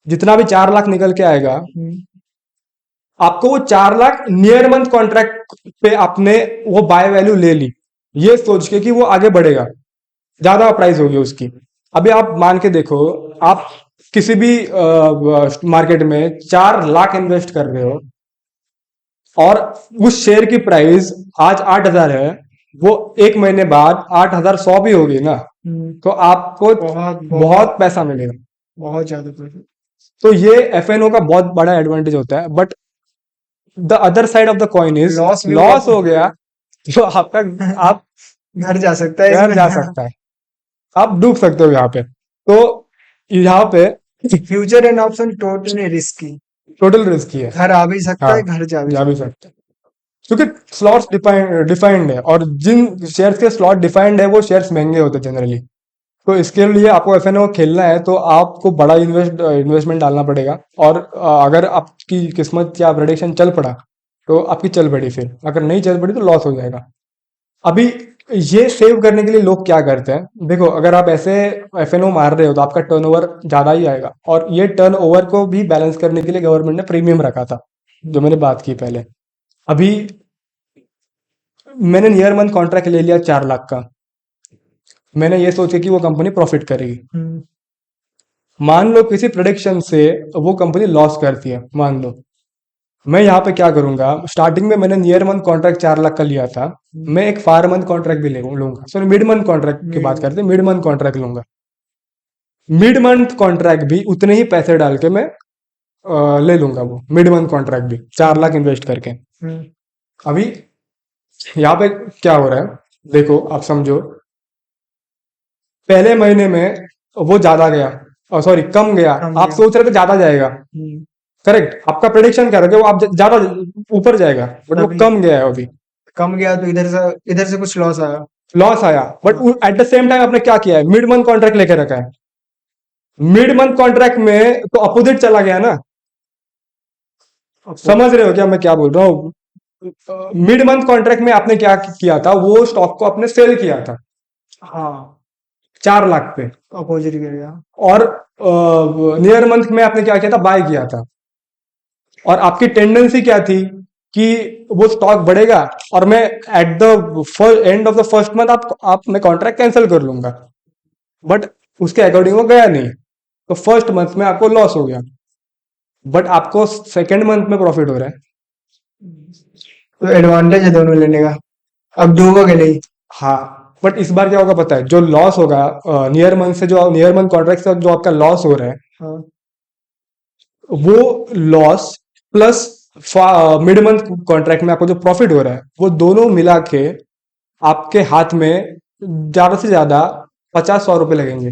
जितना भी 4 लाख निकल के आएगा, आपको वो 4 लाख नियर मंथ कॉन्ट्रैक्ट पे आपने वो बाय वैल्यू ले ली, ये सोच के कि वो आगे बढ़ेगा, ज्यादा प्राइस होगी उसकी। अभी आप मान के देखो, आप किसी भी मार्केट में 4 लाख इन्वेस्ट कर रहे हो, और उस शेयर की प्राइस आज 8000 है, वो एक महीने बाद 8100 भी होगी ना, तो आपको बहुत पैसा मिलेगा, बहुत ज्यादा प्रॉफिट। तो ये एफएनओ का बहुत बड़ा एडवांटेज होता है। But the other side of the coin is loss हो गया तो आपका आप घर जा सकता है, घर जा सकता है, आप डूब सकते हो यहाँ पे। तो यहाँ पे future and option totally risky, total risk ही है। घर आ भी सकता है, घर जा भी सकता है, क्योंकि स्लॉट्स डिफाइंड है, और जिन शेयर्स के स्लॉट डिफाइंड है वो शेयर्स महंगे होते हैं जनरली। तो इसके लिए आपको एफएनओ खेलना है तो आपको बड़ा इन्वेस्टमेंट डालना पड़ेगा। और अगर आपकी किस्मत या प्रेडिक्शन चल पड़ा तो आपकी चल पड़ी, फिर अगर नहीं चल पड़ी तो लॉस हो जाएगा। अभी ये सेव करने के लिए लोग क्या करते हैं, देखो अगर आप ऐसे एफएनओ मार रहे हो तो आपका टर्नओवर ज्यादा ही आएगा, और ये टर्नओवर को भी बैलेंस करने के लिए गवर्नमेंट ने प्रीमियम रखा था, जो मैंने बात की पहले। अभी मैंने नियर मंथ कॉन्ट्रैक्ट ले लिया 4 लाख का, मैंने ये सोचा कि वो कंपनी प्रॉफिट करेगी। मान लो किसी प्रोडिक्शन से वो कंपनी लॉस करती है, मान लो, मैं यहाँ पे क्या करूंगा, स्टार्टिंग में मैंने नियर मंथ कॉन्ट्रैक्ट 4 लाख का लिया था, मैं एक फार मंथ कॉन्ट्रैक्ट भी लूंगा, सॉरी मिड मंथ कॉन्ट्रैक्ट की बात करते हैं, मिड मंथ कॉन्ट्रैक्ट लूंगा। मिड मंथ कॉन्ट्रैक्ट भी उतने ही पैसे डाल के मैं ले लूंगा, वो मिड मंथ कॉन्ट्रैक्ट भी 4 लाख इन्वेस्ट करके। हम्म, अभी यहाँ पे क्या हो रहा है, देखो आप समझो, पहले महीने में वो ज्यादा गया, सॉरी कम गया, कम आप गया। सोच रहे थे ज्यादा जाएगा, करेक्ट, आपका प्रेडिक्शन क्या था कि वो आप ज्यादा ऊपर जाएगा, बट वो तभी कम गया है अभी, कम गया तो इधर से कुछ लॉस आया। लॉस आया। But at the same time आपने क्या किया है, मिड मंथ कॉन्ट्रैक्ट लेके रखा है, मिड मंथ कॉन्ट्रैक्ट में तो अपोजिट चला गया ना, समझ रहे हो क्या मैं क्या बोल रहा हूँ? मिड मंथ कॉन्ट्रैक्ट में आपने क्या किया था, वो स्टॉक को आपने सेल किया था हाँ 4 लाख पे, अपोजिट गिर गया। और नियर मंथ में आपने क्या किया था, बाय किया था, और आपकी टेंडेंसी क्या थी कि वो स्टॉक बढ़ेगा और मैं eight the end of the first month आप मैं कॉन्ट्रैक्ट कैंसिल कर लूंगा, बट उसके अकॉर्डिंग वो गया नहीं, तो फर्स्ट मंथ में आपको लॉस हो गया, बट आपको सेकेंड मंथ में प्रॉफिट हो रहा है। तो एडवांटेज है दोनों लेने का, अब डूबोगे नहीं। हाँ, बट इस बार क्या होगा पता है, जो लॉस होगा नियर मंथ से, जो नियर मंथ कॉन्ट्रैक्ट से जो आपका लॉस हो रहा है, हाँ वो loss plus mid month contract में आपको जो प्रॉफिट हो रहा है, वो दोनों मिला के आपके हाथ में ज्यादा से ज्यादा 50-100 रुपए लगेंगे।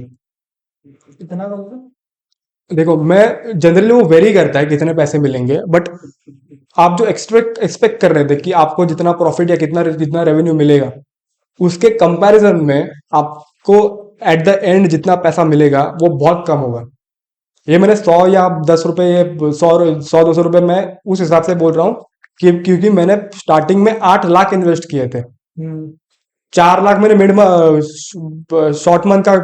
इतना कम तो? देखो, मैं जनरली वो वेरी करता है कितने पैसे मिलेंगे, बट आप जो एक्सपेक्ट एक्सपेक्ट कर रहे थे कि आपको जितना प्रॉफिट या कितना जितना रेवेन्यू मिलेगा, उसके कंपैरिजन में आपको एट द एंड जितना पैसा मिलेगा वो बहुत कम होगा। ये मैंने 100 या 10 रुपए, 100-200 रुपए मैं उस हिसाब से बोल रहा हूँ कि क्योंकि मैंने स्टार्टिंग में 8 लाख इन्वेस्ट किए थे, 4 लाख मैंने मिड शॉर्ट मंथ का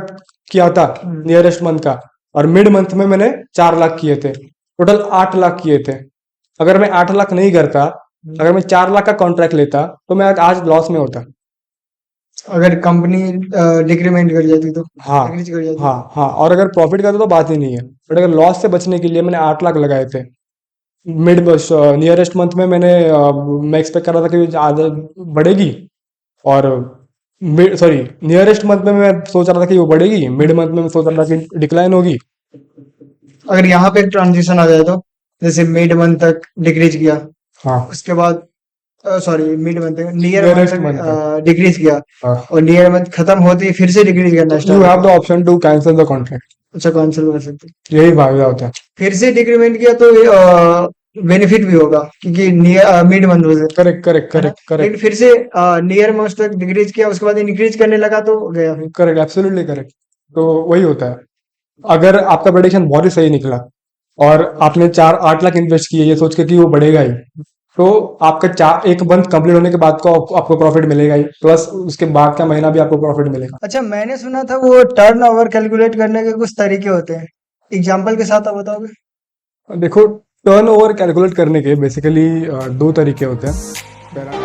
किया था, नियरेस्ट मंथ का, और मिड मंथ में मैंने 4 लाख किए थे, टोटल 8 लाख किए थे। अगर मैं 8 लाख नहीं करता, अगर मैं 4 लाख का कॉन्ट्रैक्ट लेता, तो मैं आज लॉस में होता। अगर कंपनी डिक्रीमेंट कर जाती तो, हाँ डिक्रीज कर जाती। हाँ हाँ, और अगर प्रॉफिट का तो बात ही नहीं है, बट अगर लॉस से बचने के लिए मैंने 8 लाख लगाए थे। मिड नियरेस्ट मंथ में मैं एक्सपेक्ट कर रहा था कि ज्यादा बढ़ेगी, और मिड सॉरी नियरेस्ट मंथ में मैं सोच रहा था कि वो बढ़ेगी, मिड मंथ में मैं सोच रहा था कि डिक्लाइन होगी। अगर यहाँ पे ट्रांजिशन आ जाए तो, जैसे मिड मंथ तक डिक्रीज किया, हाँ, उसके बाद सॉरी मिड मंथ तक नियर मंथ नियरेस्ट तक मंथ का, डिक्रीज किया, हाँ, और नियर मंथ खत्म होते ही फिर से डिक्रीज करना यू स्टार्ट हैव द होगा। Option to cancel the contract, अच्छा कैंसिल कर सकते। यही फायदा होता है। फिर से डिक्रीमेंट किया तो बेनिफिट भी होगा क्योंकि नियर मिड मंथ से, करेक्ट करेक्ट है ना। करेक्ट लेकिन करेक्ट फिर से नियर मंथ तक डिक्रीज किया, उसके बाद इंक्रीज करने लगा तो गया फिर। Correct, absolutely correct. तो वही होता है, अगर आपका प्रेडिक्शन बहुत ही सही निकला और आपने 4-8 लाख इन्वेस्ट किए ये सोच के कि वो बढ़ेगा ही, तो आपका 1 मंथ कंप्लीट होने के बाद को आपको प्रॉफिट मिलेगा ही, प्लस उसके बाद का महीना भी आपको प्रॉफिट मिलेगा। अच्छा मैंने सुना था वो टर्न ओवर कैलकुलेट करने के कुछ तरीके होते हैं, एग्जाम्पल के साथ आप बताओगे? देखो, टर्न ओवर कैलकुलेट करने के बेसिकली 2 तरीके होते हैं।